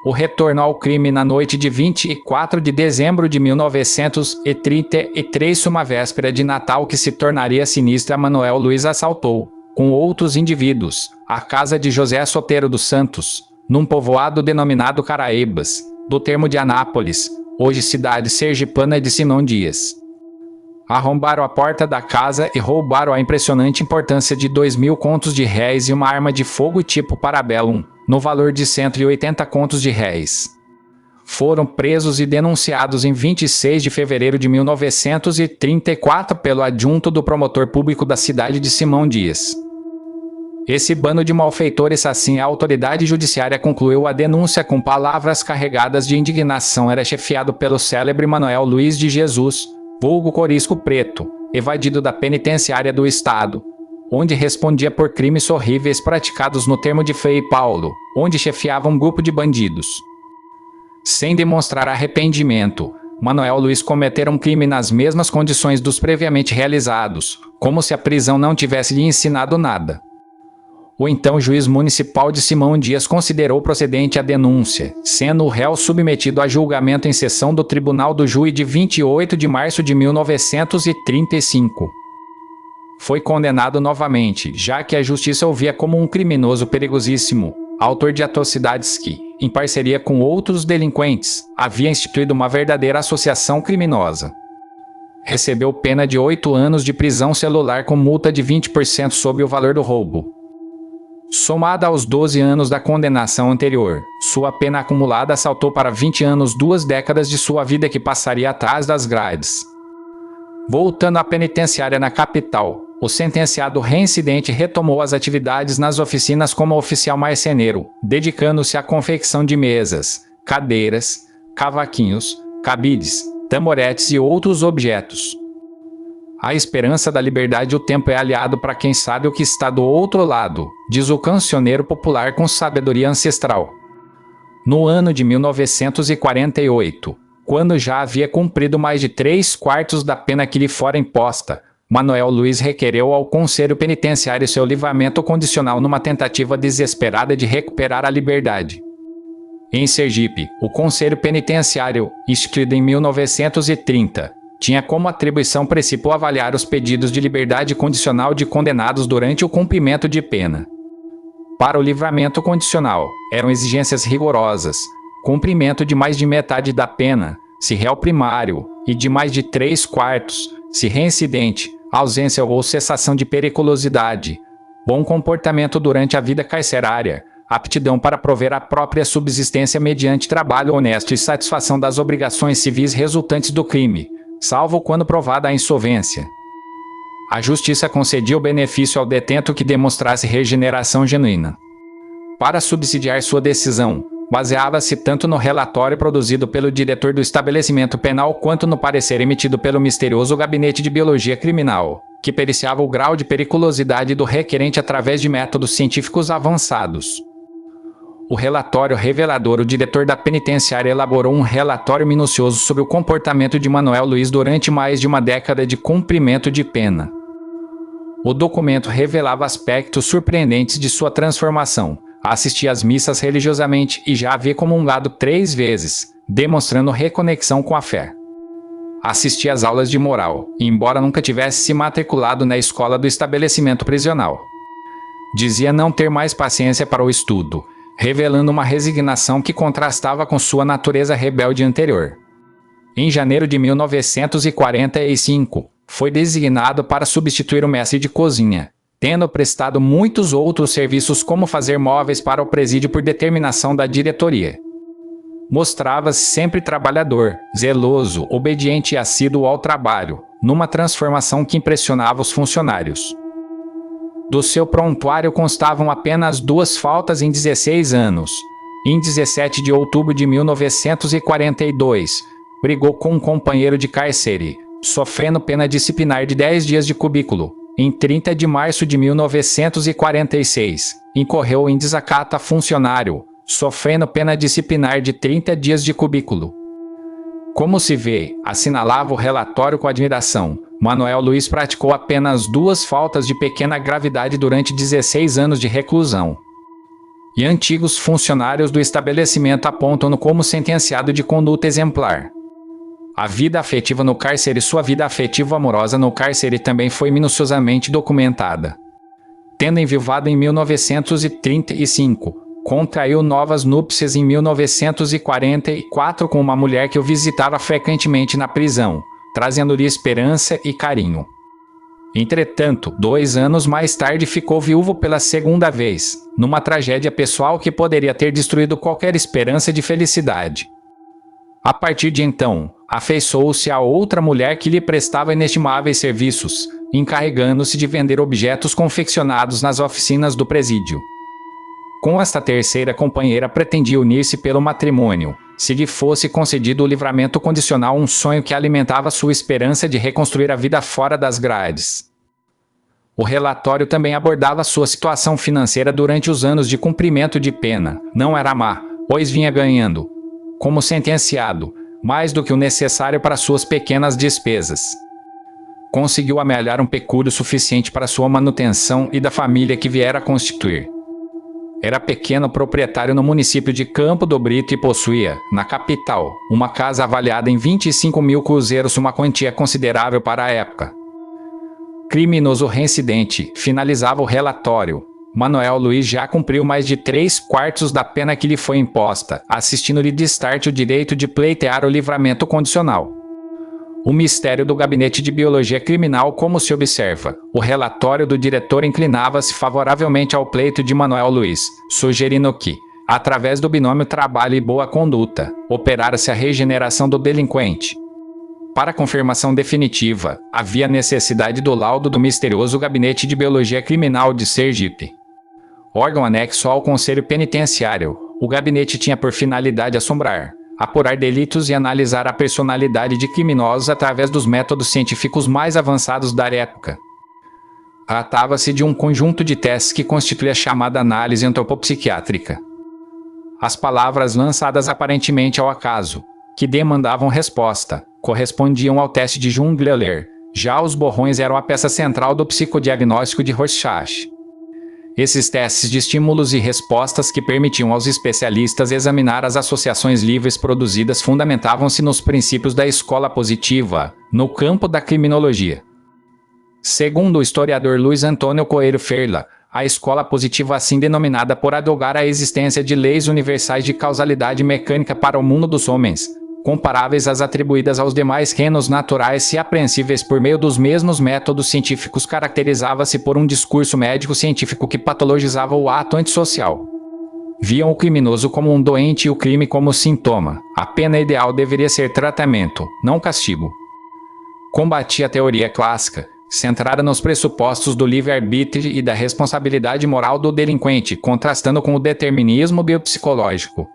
O retorno ao crime na noite de 24 de dezembro de 1933, uma véspera de Natal que se tornaria sinistra, Manuel Luiz assaltou, com outros indivíduos, a casa de José Sotero dos Santos, num povoado denominado Caraíbas, do termo de Anápolis, hoje cidade sergipana de Simão Dias. Arrombaram a porta da casa e roubaram a impressionante importância de 2.000 contos de réis e uma arma de fogo tipo Parabellum, no valor de 180 contos de réis. Foram presos e denunciados em 26 de fevereiro de 1934 pelo adjunto do promotor público da cidade de Simão Dias. Esse bando de malfeitores, assim a autoridade judiciária concluiu a denúncia com palavras carregadas de indignação, era chefiado pelo célebre Manuel Luiz de Jesus, vulgo Corisco Preto, evadido da penitenciária do Estado, onde respondia por crimes horríveis praticados no termo de Frei Paulo, onde chefiava um grupo de bandidos. Sem demonstrar arrependimento, Manuel Luiz cometera um crime nas mesmas condições dos previamente realizados, como se a prisão não tivesse lhe ensinado nada. O então juiz municipal de Simão Dias considerou procedente a denúncia, sendo o réu submetido a julgamento em sessão do Tribunal do Júri de 28 de março de 1935. Foi condenado novamente, já que a justiça o via como um criminoso perigosíssimo, autor de atrocidades que, em parceria com outros delinquentes, havia instituído uma verdadeira associação criminosa. Recebeu pena de 8 anos de prisão celular com multa de 20% sobre o valor do roubo. Somada aos 12 anos da condenação anterior, sua pena acumulada saltou para 20 anos, 2 décadas de sua vida que passaria atrás das grades. Voltando à penitenciária na capital, o sentenciado reincidente retomou as atividades nas oficinas como oficial marceneiro, dedicando-se à confecção de mesas, cadeiras, cavaquinhos, cabides, tamoretes e outros objetos. A esperança da liberdade o tempo é aliado para quem sabe o que está do outro lado, diz o cancioneiro popular com sabedoria ancestral. No ano de 1948, quando já havia cumprido mais de 3/4 da pena que lhe fora imposta, Manoel Luiz requereu ao Conselho Penitenciário seu livramento condicional numa tentativa desesperada de recuperar a liberdade. Em Sergipe, o Conselho Penitenciário, instituído em 1930, tinha como atribuição principal avaliar os pedidos de liberdade condicional de condenados durante o cumprimento de pena. Para o livramento condicional, eram exigências rigorosas: cumprimento de mais de metade da pena, se réu primário, e de mais de 3/4, se reincidente, ausência ou cessação de periculosidade, bom comportamento durante a vida carcerária, aptidão para prover a própria subsistência mediante trabalho honesto e satisfação das obrigações civis resultantes do crime, salvo quando provada a insolvência. A justiça concedia o benefício ao detento que demonstrasse regeneração genuína. Para subsidiar sua decisão, baseava-se tanto no relatório produzido pelo diretor do estabelecimento penal quanto no parecer emitido pelo misterioso Gabinete de Biologia Criminal, que periciava o grau de periculosidade do requerente através de métodos científicos avançados. O relatório revelador: o diretor da penitenciária elaborou um relatório minucioso sobre o comportamento de Manoel Luiz durante mais de uma década de cumprimento de pena. O documento revelava aspectos surpreendentes de sua transformação. Assistia às missas religiosamente e já havia comungado 3 vezes, demonstrando reconexão com a fé. Assistia às aulas de moral, embora nunca tivesse se matriculado na escola do estabelecimento prisional. Dizia não ter mais paciência para o estudo, revelando uma resignação que contrastava com sua natureza rebelde anterior. Em janeiro de 1945, foi designado para substituir o mestre de cozinha, tendo prestado muitos outros serviços como fazer móveis para o presídio por determinação da diretoria. Mostrava-se sempre trabalhador, zeloso, obediente e assíduo ao trabalho, numa transformação que impressionava os funcionários. Do seu prontuário constavam apenas 2 faltas em 16 anos. Em 17 de outubro de 1942, brigou com um companheiro de cárcere, sofrendo pena disciplinar de 10 dias de cubículo. Em 30 de março de 1946, incorreu em desacato a funcionário, sofrendo pena disciplinar de 30 dias de cubículo. Como se vê, assinalava o relatório com admiração, Manoel Luiz praticou apenas 2 faltas de pequena gravidade durante 16 anos de reclusão. E antigos funcionários do estabelecimento apontam-no como sentenciado de conduta exemplar. A vida afetiva no cárcere. Sua vida afetiva amorosa no cárcere também foi minuciosamente documentada. Tendo enviuvado em 1935, contraiu novas núpcias em 1944 com uma mulher que o visitava frequentemente na prisão, trazendo-lhe esperança e carinho. Entretanto, 2 anos mais tarde ficou viúvo pela segunda vez, numa tragédia pessoal que poderia ter destruído qualquer esperança de felicidade. A partir de então, afeiçoou-se a outra mulher que lhe prestava inestimáveis serviços, encarregando-se de vender objetos confeccionados nas oficinas do presídio. Com esta terceira companheira pretendia unir-se pelo matrimônio, se lhe fosse concedido o livramento condicional, um sonho que alimentava sua esperança de reconstruir a vida fora das grades. O relatório também abordava sua situação financeira durante os anos de cumprimento de pena. Não era má, pois vinha ganhando, como sentenciado, mais do que o necessário para suas pequenas despesas. conseguiu amealhar um pecúlio suficiente para sua manutenção e da família que viera a constituir. Era pequeno proprietário no município de Campo do Brito e possuía, na capital, uma casa avaliada em 25 mil cruzeiros, uma quantia considerável para a época. Criminoso reincidente, finalizava o relatório. Manuel Luiz já cumpriu mais de 3/4 da pena que lhe foi imposta, assistindo-lhe destarte o direito de pleitear o livramento condicional. O mistério do Gabinete de Biologia Criminal, como se observa, o relatório do diretor inclinava-se favoravelmente ao pleito de Manuel Luiz, sugerindo que, através do binômio trabalho e boa conduta, operara-se a regeneração do delinquente. Para confirmação definitiva, havia necessidade do laudo do misterioso Gabinete de Biologia Criminal de Sergipe. Órgão anexo ao Conselho Penitenciário, o gabinete tinha por finalidade assombrar, apurar delitos e analisar a personalidade de criminosos através dos métodos científicos mais avançados da época. Tratava-se de um conjunto de testes que constitui a chamada análise antropopsiquiátrica. As palavras lançadas aparentemente ao acaso, que demandavam resposta, correspondiam ao teste de Jungler. Já os borrões eram a peça central do psicodiagnóstico de Rorschach. Esses testes de estímulos e respostas que permitiam aos especialistas examinar as associações livres produzidas fundamentavam-se nos princípios da escola positiva, no campo da criminologia. Segundo o historiador Luiz Antônio Coelho Ferla, a escola positiva assim denominada por adogar a existência de leis universais de causalidade mecânica para o mundo dos homens, comparáveis às atribuídas aos demais reinos naturais e apreensíveis por meio dos mesmos métodos científicos, caracterizava-se por um discurso médico-científico que patologizava o ato antissocial. Viam o criminoso como um doente e o crime como sintoma. A pena ideal deveria ser tratamento, não castigo. Combatia a teoria clássica, centrada nos pressupostos do livre-arbítrio e da responsabilidade moral do delinquente, contrastando com o determinismo biopsicológico.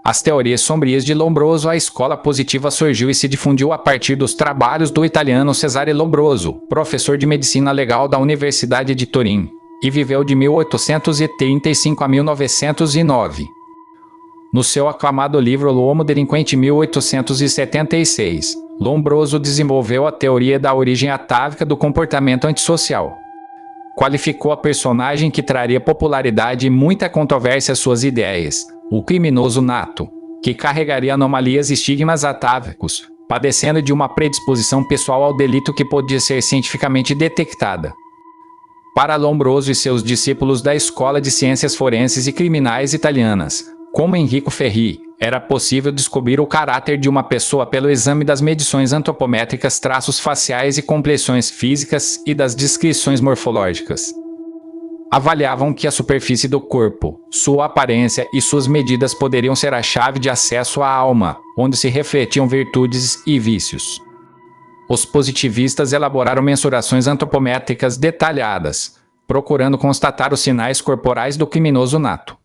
As teorias sombrias de Lombroso. A escola positiva surgiu e se difundiu a partir dos trabalhos do italiano Cesare Lombroso, professor de medicina legal da Universidade de Turim, e viveu de 1835 a 1909. No seu aclamado livro L'Uomo Delinquente, 1876, Lombroso desenvolveu a teoria da origem atávica do comportamento antissocial. Qualificou a personagem que traria popularidade e muita controvérsia às suas ideias, o criminoso nato, que carregaria anomalias e estigmas atávicos, padecendo de uma predisposição pessoal ao delito que podia ser cientificamente detectada. Para Lombroso e seus discípulos da Escola de Ciências Forenses e Criminais italianas, como Enrico Ferri, era possível descobrir o caráter de uma pessoa pelo exame das medições antropométricas, traços faciais e complexões físicas e das descrições morfológicas. Avaliavam que a superfície do corpo, sua aparência e suas medidas poderiam ser a chave de acesso à alma, onde se refletiam virtudes e vícios. Os positivistas elaboraram mensurações antropométricas detalhadas, procurando constatar os sinais corporais do criminoso nato.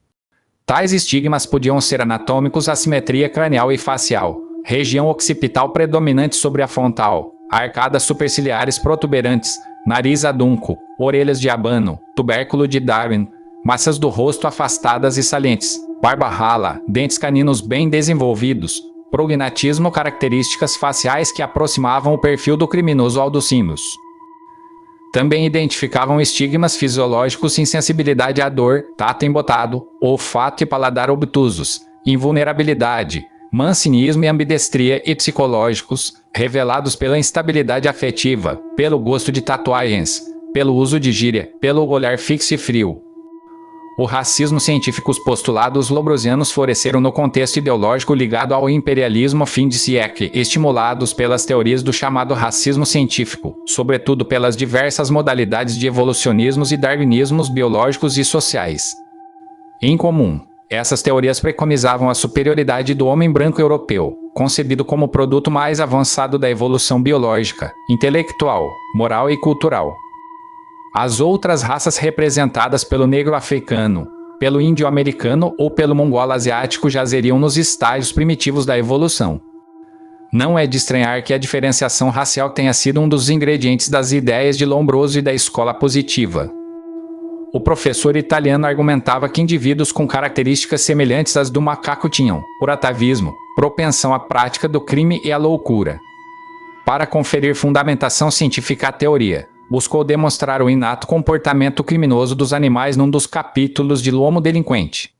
Tais estigmas podiam ser anatômicos, assimetria cranial e facial, região occipital predominante sobre a frontal, arcadas superciliares protuberantes, nariz adunco, orelhas de abano, tubérculo de Darwin, massas do rosto afastadas e salientes, barba rala, dentes caninos bem desenvolvidos, prognatismo, características faciais que aproximavam o perfil do criminoso ao dos símios. Também identificavam estigmas fisiológicos, insensibilidade à dor, tato embotado, olfato e paladar obtusos, invulnerabilidade, mancinismo e ambidestria e psicológicos, revelados pela instabilidade afetiva, pelo gosto de tatuagens, pelo uso de gíria, pelo olhar fixo e frio. O racismo científico. Os postulados lombrosianos floresceram no contexto ideológico ligado ao imperialismo fim de siècle, estimulados pelas teorias do chamado racismo científico, sobretudo pelas diversas modalidades de evolucionismos e darwinismos biológicos e sociais. Em comum, essas teorias preconizavam a superioridade do homem branco europeu, concebido como o produto mais avançado da evolução biológica, intelectual, moral e cultural. As outras raças representadas pelo negro africano, pelo índio americano ou pelo mongol asiático jazeriam nos estágios primitivos da evolução. Não é de estranhar que a diferenciação racial tenha sido um dos ingredientes das ideias de Lombroso e da escola positiva. O professor italiano argumentava que indivíduos com características semelhantes às do macaco tinham, por atavismo, propensão à prática do crime e à loucura. Para conferir fundamentação científica à teoria, buscou demonstrar o inato comportamento criminoso dos animais num dos capítulos de L'Homo Delinquente.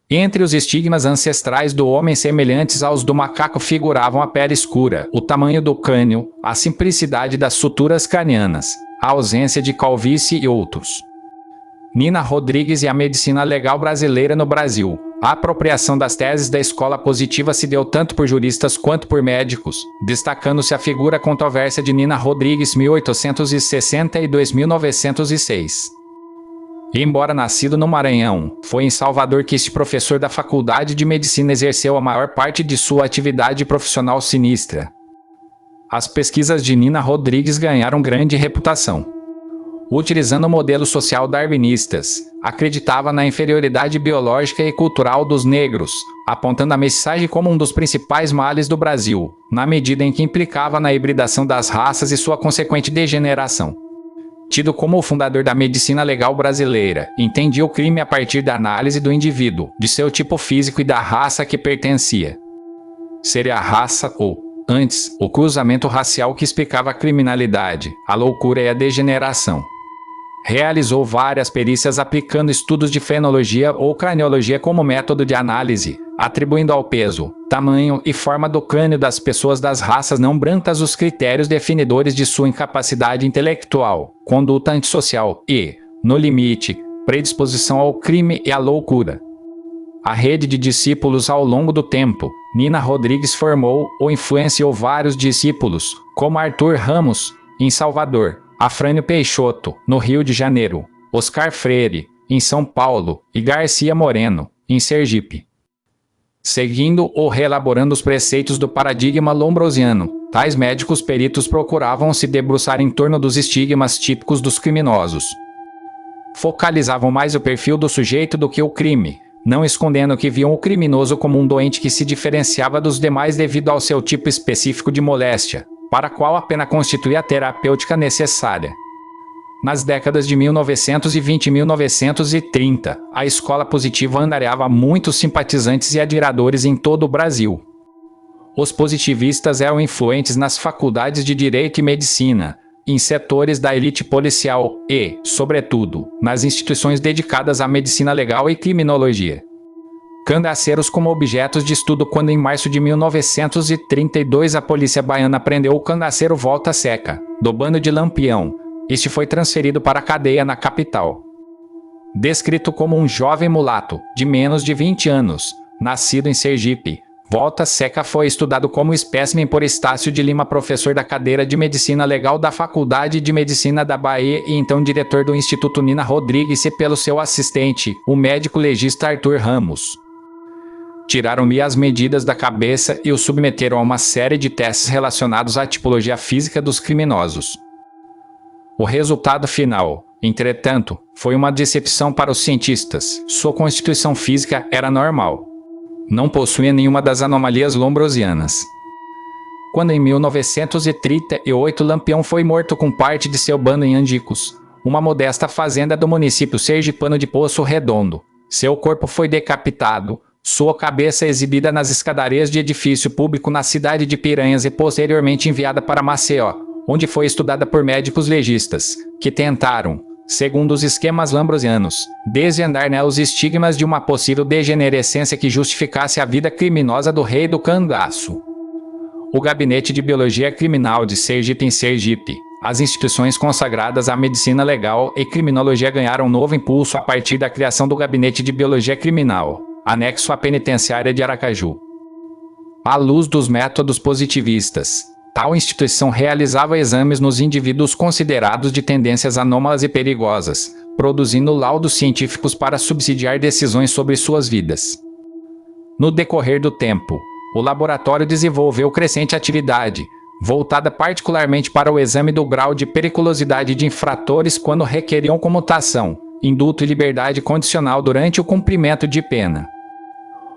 Entre os estigmas ancestrais do homem semelhantes aos do macaco figuravam a pele escura, o tamanho do crânio, a simplicidade das suturas cranianas, a ausência de calvície e outros. Nina Rodrigues e a medicina legal brasileira no Brasil. A apropriação das teses da escola positiva se deu tanto por juristas quanto por médicos, destacando-se a figura controversa de Nina Rodrigues 1862-1906. Embora nascido no Maranhão, foi em Salvador que este professor da Faculdade de Medicina exerceu a maior parte de sua atividade profissional sinistra. As pesquisas de Nina Rodrigues ganharam grande reputação. Utilizando o modelo social darwinistas, acreditava na inferioridade biológica e cultural dos negros, apontando a mestiçagem como um dos principais males do Brasil, na medida em que implicava na hibridação das raças e sua consequente degeneração. Tido como o fundador da medicina legal brasileira, entendia o crime a partir da análise do indivíduo, de seu tipo físico e da raça a que pertencia. Seria a raça ou, antes, o cruzamento racial que explicava a criminalidade, a loucura e a degeneração. Realizou várias perícias aplicando estudos de fenologia ou craniologia como método de análise, atribuindo ao peso, tamanho e forma do crânio das pessoas das raças não brancas os critérios definidores de sua incapacidade intelectual, conduta antissocial e, no limite, predisposição ao crime e à loucura. A rede de discípulos ao longo do tempo, Nina Rodrigues formou ou influenciou vários discípulos, como Arthur Ramos, em Salvador, Afrânio Peixoto, no Rio de Janeiro, Oscar Freire, em São Paulo, e Garcia Moreno, em Sergipe. Seguindo ou reelaborando os preceitos do paradigma lombrosiano, tais médicos peritos procuravam se debruçar em torno dos estigmas típicos dos criminosos. Focalizavam mais o perfil do sujeito do que o crime, não escondendo que viam o criminoso como um doente que se diferenciava dos demais devido ao seu tipo específico de moléstia, para a qual a pena constituía a terapêutica necessária. Nas décadas de 1920 e 1930, a escola positiva angariava muitos simpatizantes e admiradores em todo o Brasil. Os positivistas eram influentes nas faculdades de Direito e Medicina, em setores da elite policial e, sobretudo, nas instituições dedicadas à medicina legal e criminologia. Cangaceiros como objetos de estudo quando em março de 1932 a polícia baiana prendeu o cangaceiro Volta Seca, do bando de Lampião. Este foi transferido para a cadeia na capital. Descrito como um jovem mulato, de menos de 20 anos, nascido em Sergipe, Volta Seca foi estudado como espécimen por Estácio de Lima, professor da cadeira de Medicina Legal da Faculdade de Medicina da Bahia e então diretor do Instituto Nina Rodrigues e pelo seu assistente, o médico legista Arthur Ramos. Tiraram-lhe as medidas da cabeça e o submeteram a uma série de testes relacionados à tipologia física dos criminosos. O resultado final, entretanto, foi uma decepção para os cientistas. Sua constituição física era normal. Não possuía nenhuma das anomalias lombrosianas. Quando em 1938 Lampião foi morto com parte de seu bando em Andicos, uma modesta fazenda do município sergipano de Poço Redondo, seu corpo foi decapitado, sua cabeça exibida nas escadarias de edifício público na cidade de Piranhas e posteriormente enviada para Maceió, onde foi estudada por médicos legistas, que tentaram, segundo os esquemas lambrosianos, desvendar nela os estigmas de uma possível degenerescência que justificasse a vida criminosa do rei do cangaço. O Gabinete de Biologia Criminal de Sergipe em Sergipe, as instituições consagradas à medicina legal e criminologia ganharam novo impulso a partir da criação do Gabinete de Biologia Criminal, anexo à penitenciária de Aracaju. À luz dos métodos positivistas, tal instituição realizava exames nos indivíduos considerados de tendências anômalas e perigosas, produzindo laudos científicos para subsidiar decisões sobre suas vidas. No decorrer do tempo, o laboratório desenvolveu crescente atividade, voltada particularmente para o exame do grau de periculosidade de infratores quando requeriam comutação, indulto e liberdade condicional durante o cumprimento de pena.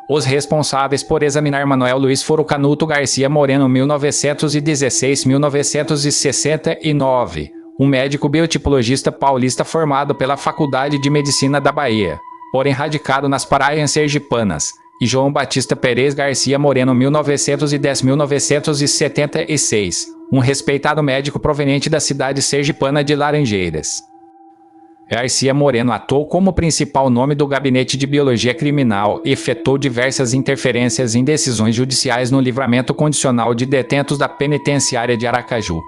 Os responsáveis por examinar Manuel Luiz foram Canuto Garcia Moreno 1916-1969, um médico biotipologista paulista formado pela Faculdade de Medicina da Bahia, porém radicado nas Paraias sergipanas, e João Batista Perez Garcia Moreno 1910-1976, um respeitado médico proveniente da cidade sergipana de Laranjeiras. Garcia Moreno atuou como principal nome do Gabinete de Biologia Criminal e efetuou diversas interferências em decisões judiciais no livramento condicional de detentos da penitenciária de Aracaju.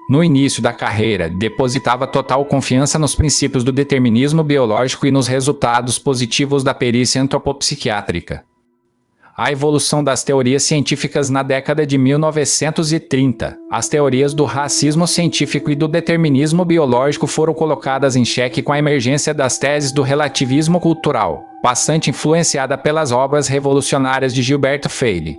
No início da carreira, depositava total confiança nos princípios do determinismo biológico e nos resultados positivos da perícia antropopsiquiátrica. A evolução das teorias científicas na década de 1930, as teorias do racismo científico e do determinismo biológico foram colocadas em xeque com a emergência das teses do relativismo cultural, bastante influenciada pelas obras revolucionárias de Gilberto Freire.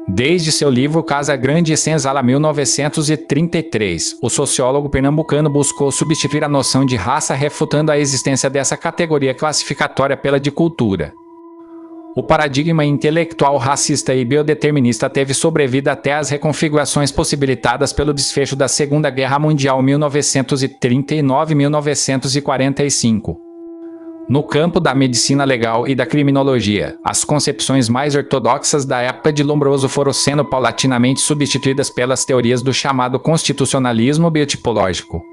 Desde seu livro Casa Grande e Senzala 1933, o sociólogo pernambucano buscou substituir a noção de raça refutando a existência dessa categoria classificatória pela de cultura. O paradigma intelectual racista e biodeterminista teve sobrevida até as reconfigurações possibilitadas pelo desfecho da Segunda Guerra Mundial 1939-1945. No campo da medicina legal e da criminologia, as concepções mais ortodoxas da época de Lombroso foram sendo paulatinamente substituídas pelas teorias do chamado constitucionalismo biotipológico.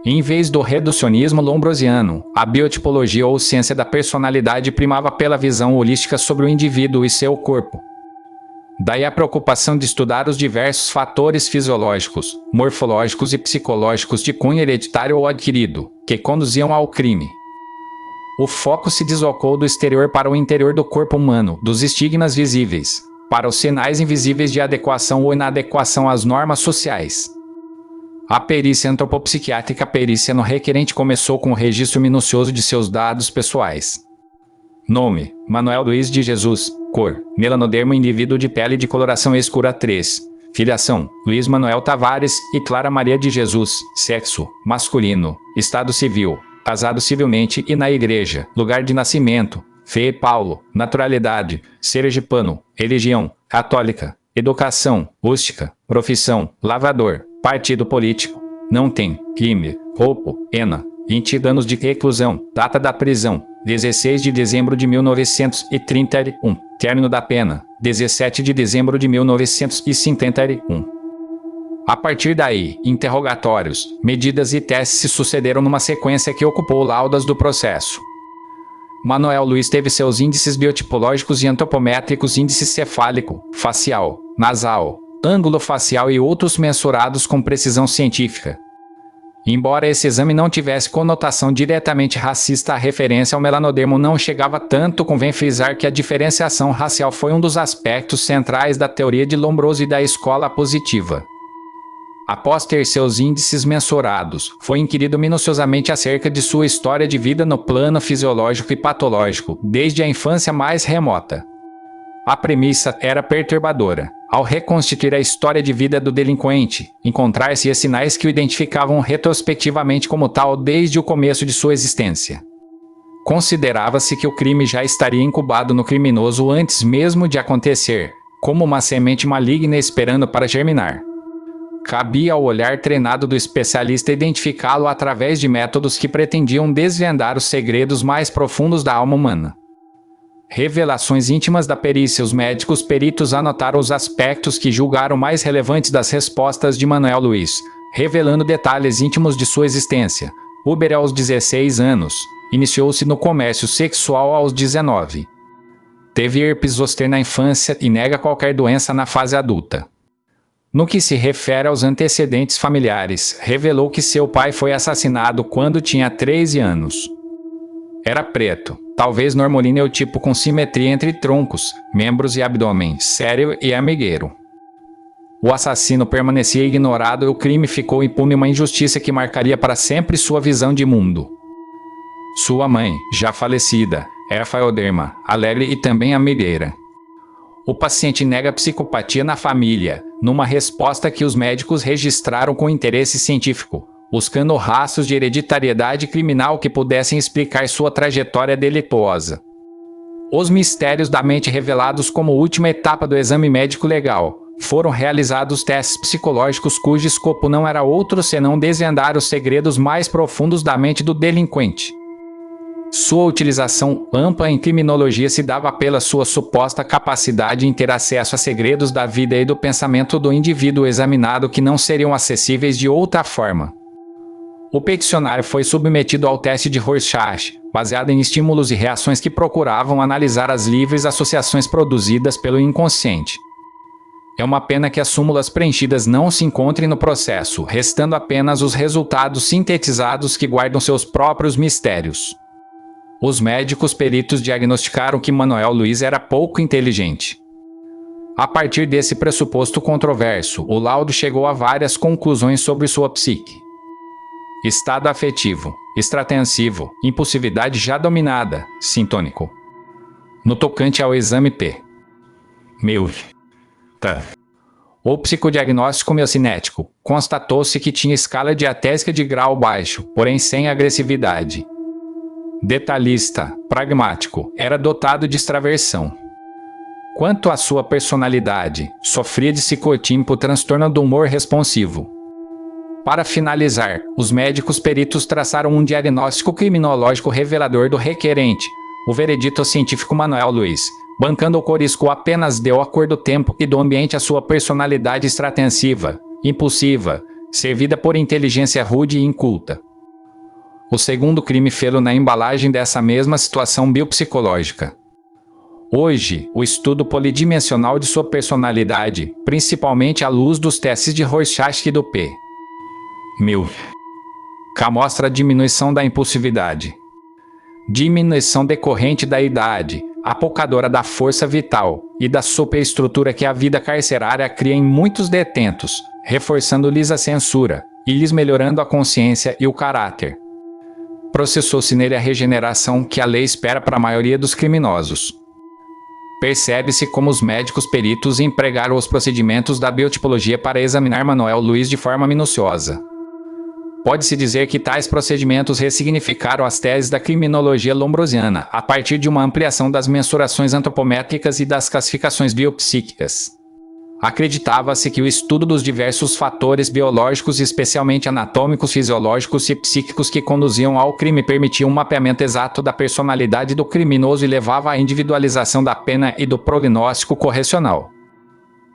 Em vez do reducionismo lombrosiano, a biotipologia ou ciência da personalidade primava pela visão holística sobre o indivíduo e seu corpo. Daí a preocupação de estudar os diversos fatores fisiológicos, morfológicos e psicológicos de cunho hereditário ou adquirido, que conduziam ao crime. O foco se deslocou do exterior para o interior do corpo humano, dos estigmas visíveis, para os sinais invisíveis de adequação ou inadequação às normas sociais. A perícia antropopsiquiátrica perícia no requerente começou com o registro minucioso de seus dados pessoais. Nome: Manuel Luiz de Jesus. Cor: melanodermo, indivíduo de pele de coloração escura 3. Filiação: Luiz Manuel Tavares e Clara Maria de Jesus. Sexo: masculino. Estado civil: casado civilmente e na igreja. Lugar de nascimento: Fê Paulo. Naturalidade: sergipano. Religião: católica. Educação: rústica. Profissão: lavrador. Partido político: não tem. Crime: roubo, pena: 20 anos de reclusão. Data da prisão: 16 de dezembro de 1931. Término da pena: 17 de dezembro de 1951. A partir daí, interrogatórios, medidas e testes se sucederam numa sequência que ocupou laudas do processo. Manuel Luiz teve seus índices biotipológicos e antropométricos, índice cefálico, facial, nasal, ângulo facial e outros mensurados com precisão científica. Embora esse exame não tivesse conotação diretamente racista, a referência ao melanodermo não chegava tanto. Convém frisar que a diferenciação racial foi um dos aspectos centrais da teoria de Lombroso e da escola positiva. Após ter seus índices mensurados, foi inquirido minuciosamente acerca de sua história de vida no plano fisiológico e patológico, desde a infância mais remota. A premissa era perturbadora. Ao reconstituir a história de vida do delinquente, encontrar-se sinais que o identificavam retrospectivamente como tal desde o começo de sua existência. Considerava-se que o crime já estaria incubado no criminoso antes mesmo de acontecer, como uma semente maligna esperando para germinar. Cabia ao olhar treinado do especialista identificá-lo através de métodos que pretendiam desvendar os segredos mais profundos da alma humana. Revelações íntimas da perícia. Os médicos peritos anotaram os aspectos que julgaram mais relevantes das respostas de Manuel Luiz, revelando detalhes íntimos de sua existência. Uber aos 16 anos. Iniciou-se no comércio sexual aos 19. Teve herpes zoster na infância e nega qualquer doença na fase adulta. No que se refere aos antecedentes familiares, revelou que seu pai foi assassinado quando tinha 13 anos. Era preto, talvez normolineutipo com simetria entre troncos, membros e abdômen, sério e amigueiro. O assassino permanecia ignorado e o crime ficou impune, uma injustiça que marcaria para sempre sua visão de mundo. Sua mãe, já falecida, era Faelderma, alegre e também amigueira. O paciente nega psicopatia na família, numa resposta que os médicos registraram com interesse científico, buscando rastros de hereditariedade criminal que pudessem explicar sua trajetória delituosa. Os mistérios da mente revelados como última etapa do exame médico legal. Foram realizados testes psicológicos cujo escopo não era outro senão desvendar os segredos mais profundos da mente do delinquente. Sua utilização ampla em criminologia se dava pela sua suposta capacidade em ter acesso a segredos da vida e do pensamento do indivíduo examinado que não seriam acessíveis de outra forma. O peticionário foi submetido ao teste de Rorschach, baseado em estímulos e reações que procuravam analisar as livres associações produzidas pelo inconsciente. É uma pena que as súmulas preenchidas não se encontrem no processo, restando apenas os resultados sintetizados que guardam seus próprios mistérios. Os médicos peritos diagnosticaram que Manuel Luiz era pouco inteligente. A partir desse pressuposto controverso, o laudo chegou a várias conclusões sobre sua psique. Estado afetivo, extratensivo, impulsividade já dominada, sintônico. No tocante ao exame P. O psicodiagnóstico miocinético, constatou-se que tinha escala dietética de grau baixo, porém sem agressividade. Detalhista, pragmático, era dotado de extraversão. Quanto à sua personalidade, sofria de psicotípico transtorno do humor responsivo. Para finalizar, os médicos peritos traçaram um diagnóstico criminológico revelador do requerente. O veredito científico Manuel Luiz, bancando o corisco, apenas deu a cor do tempo e do ambiente à sua personalidade extratensiva, impulsiva, servida por inteligência rude e inculta. O segundo crime fê-lo na embalagem dessa mesma situação biopsicológica. Hoje, o estudo polidimensional de sua personalidade, principalmente à luz dos testes de Rorschach e do P. Mostra a diminuição da impulsividade. Diminuição decorrente da idade, apocadora da força vital e da superestrutura que a vida carcerária cria em muitos detentos, reforçando-lhes a censura e lhes melhorando a consciência e o caráter. Processou-se nele a regeneração que a lei espera para a maioria dos criminosos. Percebe-se como os médicos peritos empregaram os procedimentos da biotipologia para examinar Manuel Luiz de forma minuciosa. Pode-se dizer que tais procedimentos ressignificaram as teses da criminologia lombrosiana, a partir de uma ampliação das mensurações antropométricas e das classificações biopsíquicas. Acreditava-se que o estudo dos diversos fatores biológicos, especialmente anatômicos, fisiológicos e psíquicos que conduziam ao crime, permitia um mapeamento exato da personalidade do criminoso e levava à individualização da pena e do prognóstico correcional.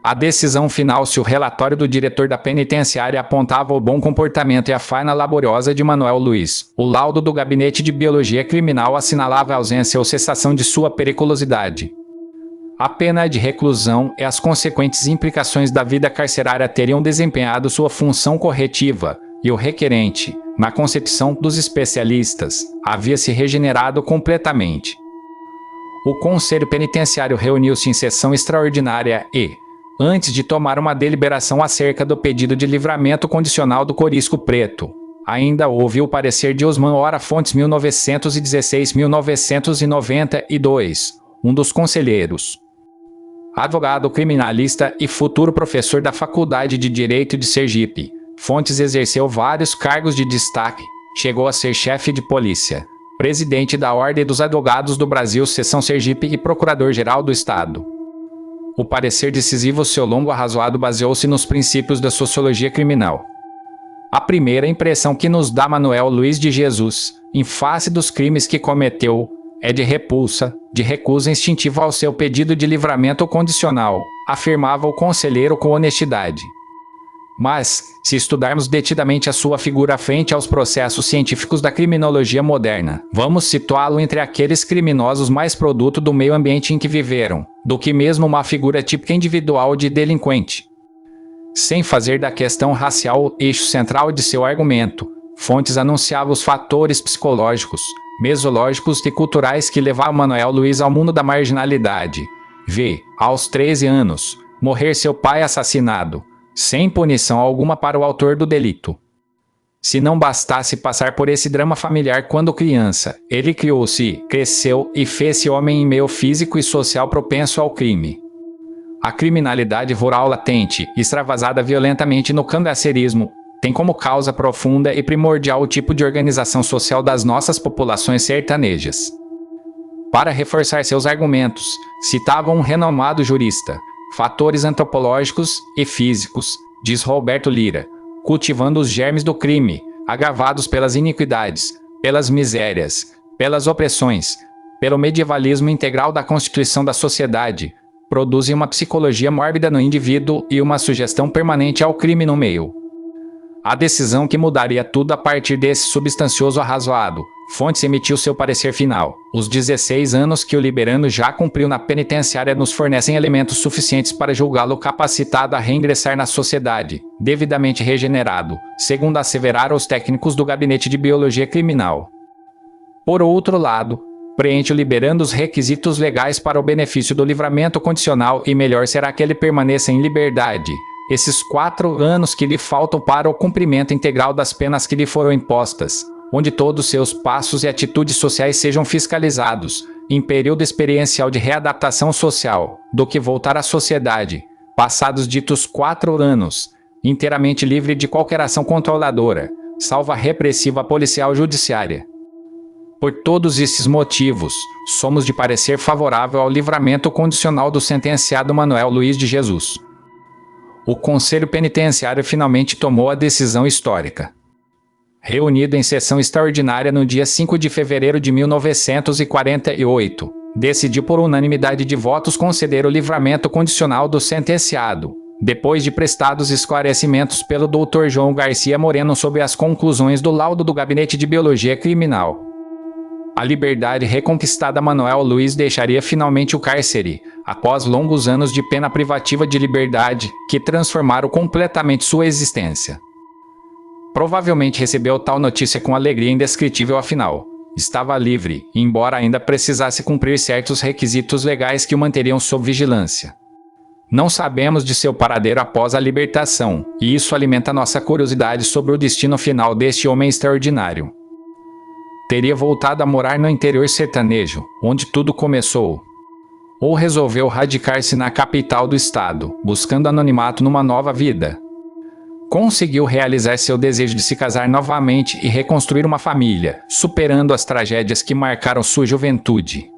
A decisão final, se o relatório do diretor da penitenciária apontava o bom comportamento e a faina laboriosa de Manuel Luiz, o laudo do Gabinete de Biologia Criminal assinalava a ausência ou cessação de sua periculosidade. A pena de reclusão e as consequentes implicações da vida carcerária teriam desempenhado sua função corretiva, e o requerente, na concepção dos especialistas, havia se regenerado completamente. O Conselho Penitenciário reuniu-se em sessão extraordinária e, antes de tomar uma deliberação acerca do pedido de livramento condicional do Corisco Preto, ainda houve o parecer de Osman Ora Fontes 1916-1992, um dos conselheiros. Advogado criminalista e futuro professor da Faculdade de Direito de Sergipe, Fontes exerceu vários cargos de destaque, chegou a ser chefe de polícia, presidente da Ordem dos Advogados do Brasil, Seção Sergipe e procurador-geral do Estado. O parecer decisivo, seu longo arrazoado, baseou-se nos princípios da sociologia criminal. A primeira impressão que nos dá Manuel Luiz de Jesus, em face dos crimes que cometeu, é de repulsa, de recusa instintiva ao seu pedido de livramento condicional, afirmava o conselheiro com honestidade. Mas, se estudarmos detidamente a sua figura frente aos processos científicos da criminologia moderna, vamos situá-lo entre aqueles criminosos mais produto do meio ambiente em que viveram, do que mesmo uma figura típica individual de delinquente. Sem fazer da questão racial o eixo central de seu argumento, Fontes anunciava os fatores psicológicos, mesológicos e culturais que levaram Manuel Luiz ao mundo da marginalidade. V. Aos 13 anos, morrer seu pai assassinado, sem punição alguma para o autor do delito. Se não bastasse passar por esse drama familiar quando criança, ele criou-se, cresceu e fez-se homem em meio físico e social propenso ao crime. A criminalidade rural latente, extravasada violentamente no cangaceirismo, tem como causa profunda e primordial o tipo de organização social das nossas populações sertanejas. Para reforçar seus argumentos, citava um renomado jurista, fatores antropológicos e físicos, diz Roberto Lira, cultivando os germes do crime, agravados pelas iniquidades, pelas misérias, pelas opressões, pelo medievalismo integral da constituição da sociedade, produzem uma psicologia mórbida no indivíduo e uma sugestão permanente ao crime no meio. A decisão que mudaria tudo a partir desse substancioso arrazoado. Fontes emitiu seu parecer final. Os 16 anos que o liberando já cumpriu na penitenciária nos fornecem elementos suficientes para julgá-lo capacitado a reingressar na sociedade, devidamente regenerado, segundo asseveraram os técnicos do Gabinete de Biologia Criminal. Por outro lado, preenche o liberando os requisitos legais para o benefício do livramento condicional e melhor será que ele permaneça em liberdade. Esses 4 anos que lhe faltam para o cumprimento integral das penas que lhe foram impostas, onde todos seus passos e atitudes sociais sejam fiscalizados, em período experiencial de readaptação social, do que voltar à sociedade, passados ditos 4 anos, inteiramente livre de qualquer ação controladora, salvo a repressiva policial judiciária. Por todos esses motivos, somos de parecer favorável ao livramento condicional do sentenciado Manuel Luiz de Jesus. O Conselho Penitenciário finalmente tomou a decisão histórica. Reunido em sessão extraordinária no dia 5 de fevereiro de 1948, decidiu por unanimidade de votos conceder o livramento condicional do sentenciado, depois de prestados esclarecimentos pelo Dr. João Garcia Moreno sobre as conclusões do laudo do Gabinete de Biologia Criminal. A liberdade reconquistada Manuel Luiz deixaria finalmente o cárcere, após longos anos de pena privativa de liberdade, que transformaram completamente sua existência. Provavelmente recebeu tal notícia com alegria indescritível afinal. Estava livre, embora ainda precisasse cumprir certos requisitos legais que o manteriam sob vigilância. Não sabemos de seu paradeiro após a libertação, e isso alimenta nossa curiosidade sobre o destino final deste homem extraordinário. Teria voltado a morar no interior sertanejo, onde tudo começou. Ou resolveu radicar-se na capital do estado, buscando anonimato numa nova vida. Conseguiu realizar seu desejo de se casar novamente e reconstruir uma família, superando as tragédias que marcaram sua juventude.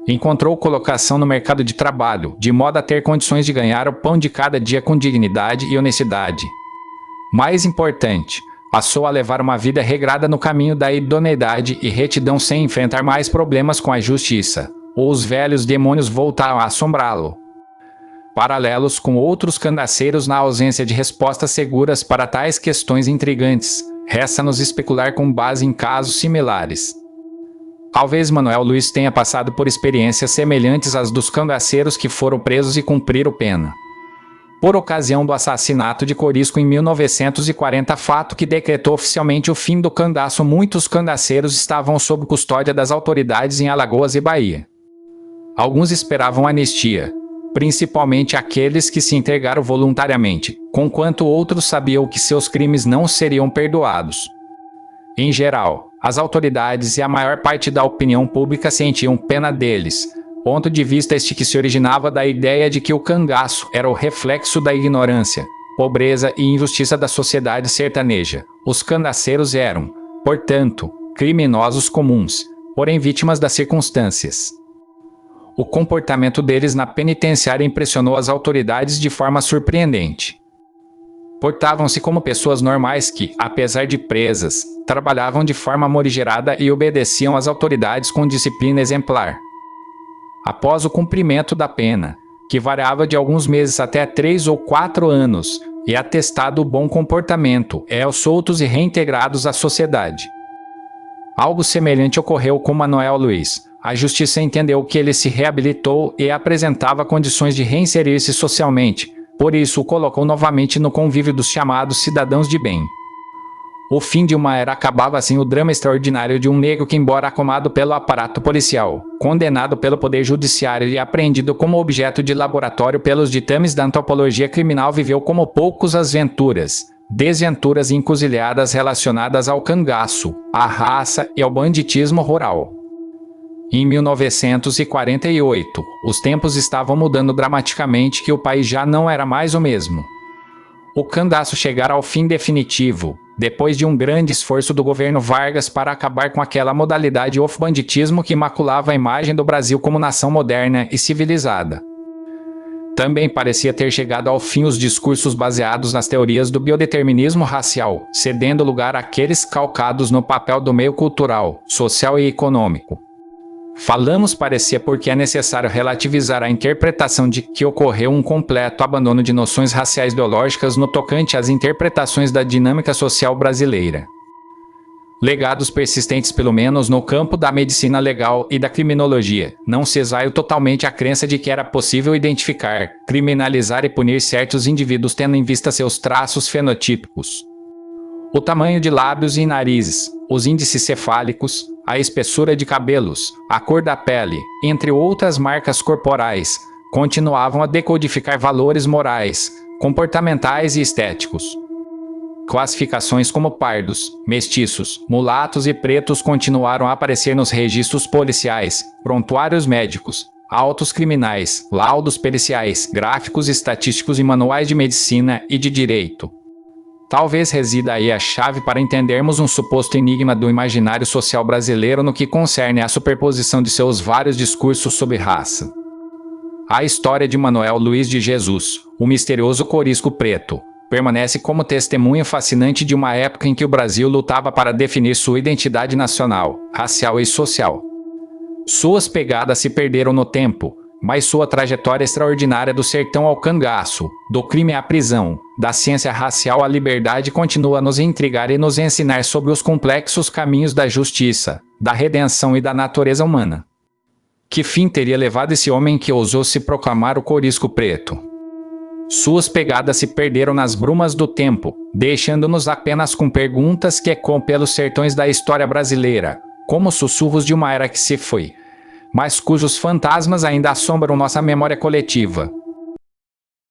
Encontrou colocação no mercado de trabalho, de modo a ter condições de ganhar o pão de cada dia com dignidade e honestidade. Mais importante, passou a levar uma vida regrada no caminho da idoneidade e retidão sem enfrentar mais problemas com a justiça, ou os velhos demônios voltaram a assombrá-lo. Paralelos com outros cangaceiros na ausência de respostas seguras para tais questões intrigantes, resta-nos especular com base em casos similares. Talvez Manuel Luiz tenha passado por experiências semelhantes às dos cangaceiros que foram presos e cumpriram pena. Por ocasião do assassinato de Corisco em 1940, fato que decretou oficialmente o fim do cangaço, muitos cangaceiros estavam sob custódia das autoridades em Alagoas e Bahia. Alguns esperavam anistia, principalmente aqueles que se entregaram voluntariamente, conquanto outros sabiam que seus crimes não seriam perdoados. Em geral, as autoridades e a maior parte da opinião pública sentiam pena deles, ponto de vista este que se originava da ideia de que o cangaço era o reflexo da ignorância, pobreza e injustiça da sociedade sertaneja. Os cangaceiros eram, portanto, criminosos comuns, porém vítimas das circunstâncias. O comportamento deles na penitenciária impressionou as autoridades de forma surpreendente. Portavam-se como pessoas normais que, apesar de presas, trabalhavam de forma morigerada e obedeciam às autoridades com disciplina exemplar. Após o cumprimento da pena, que variava de alguns meses até 3 ou 4 anos, e atestado o bom comportamento, eram soltos e reintegrados à sociedade. Algo semelhante ocorreu com Manuel Luiz. A justiça entendeu que ele se reabilitou e apresentava condições de reinserir-se socialmente, por isso o colocou novamente no convívio dos chamados cidadãos de bem. O fim de uma era acabava assim o drama extraordinário de um negro que, embora acomado pelo aparato policial, condenado pelo poder judiciário e apreendido como objeto de laboratório pelos ditames da antropologia criminal, viveu como poucos as desventuras e encruzilhadas relacionadas ao cangaço, à raça e ao banditismo rural. Em 1948, os tempos estavam mudando dramaticamente que o país já não era mais o mesmo. O cangaço chegara ao fim definitivo, depois de um grande esforço do governo Vargas para acabar com aquela modalidade of banditismo que maculava a imagem do Brasil como nação moderna e civilizada. Também parecia ter chegado ao fim os discursos baseados nas teorias do biodeterminismo racial, cedendo lugar àqueles calcados no papel do meio cultural, social e econômico. Falamos parecia porque é necessário relativizar a interpretação de que ocorreu um completo abandono de noções raciais ideológicas no tocante às interpretações da dinâmica social brasileira. Legados persistentes pelo menos no campo da medicina legal e da criminologia, não se esvaiu totalmente a crença de que era possível identificar, criminalizar e punir certos indivíduos tendo em vista seus traços fenotípicos. O tamanho de lábios e narizes, os índices cefálicos, a espessura de cabelos, a cor da pele, entre outras marcas corporais, continuavam a decodificar valores morais, comportamentais e estéticos. Classificações como pardos, mestiços, mulatos e pretos continuaram a aparecer nos registros policiais, prontuários médicos, autos criminais, laudos periciais, gráficos estatísticos e manuais de medicina e de direito. Talvez resida aí a chave para entendermos um suposto enigma do imaginário social brasileiro no que concerne à superposição de seus vários discursos sobre raça. A história de Manuel Luiz de Jesus, o misterioso Corisco Preto, permanece como testemunho fascinante de uma época em que o Brasil lutava para definir sua identidade nacional, racial e social. Suas pegadas se perderam no tempo, mas sua trajetória extraordinária do sertão ao cangaço, do crime à prisão, da ciência racial à liberdade continua a nos intrigar e nos ensinar sobre os complexos caminhos da justiça, da redenção e da natureza humana. Que fim teria levado esse homem que ousou se proclamar o Corisco Preto? Suas pegadas se perderam nas brumas do tempo, deixando-nos apenas com perguntas que ecoam pelos sertões da história brasileira, como sussurros de uma era que se foi, mas cujos fantasmas ainda assombram nossa memória coletiva.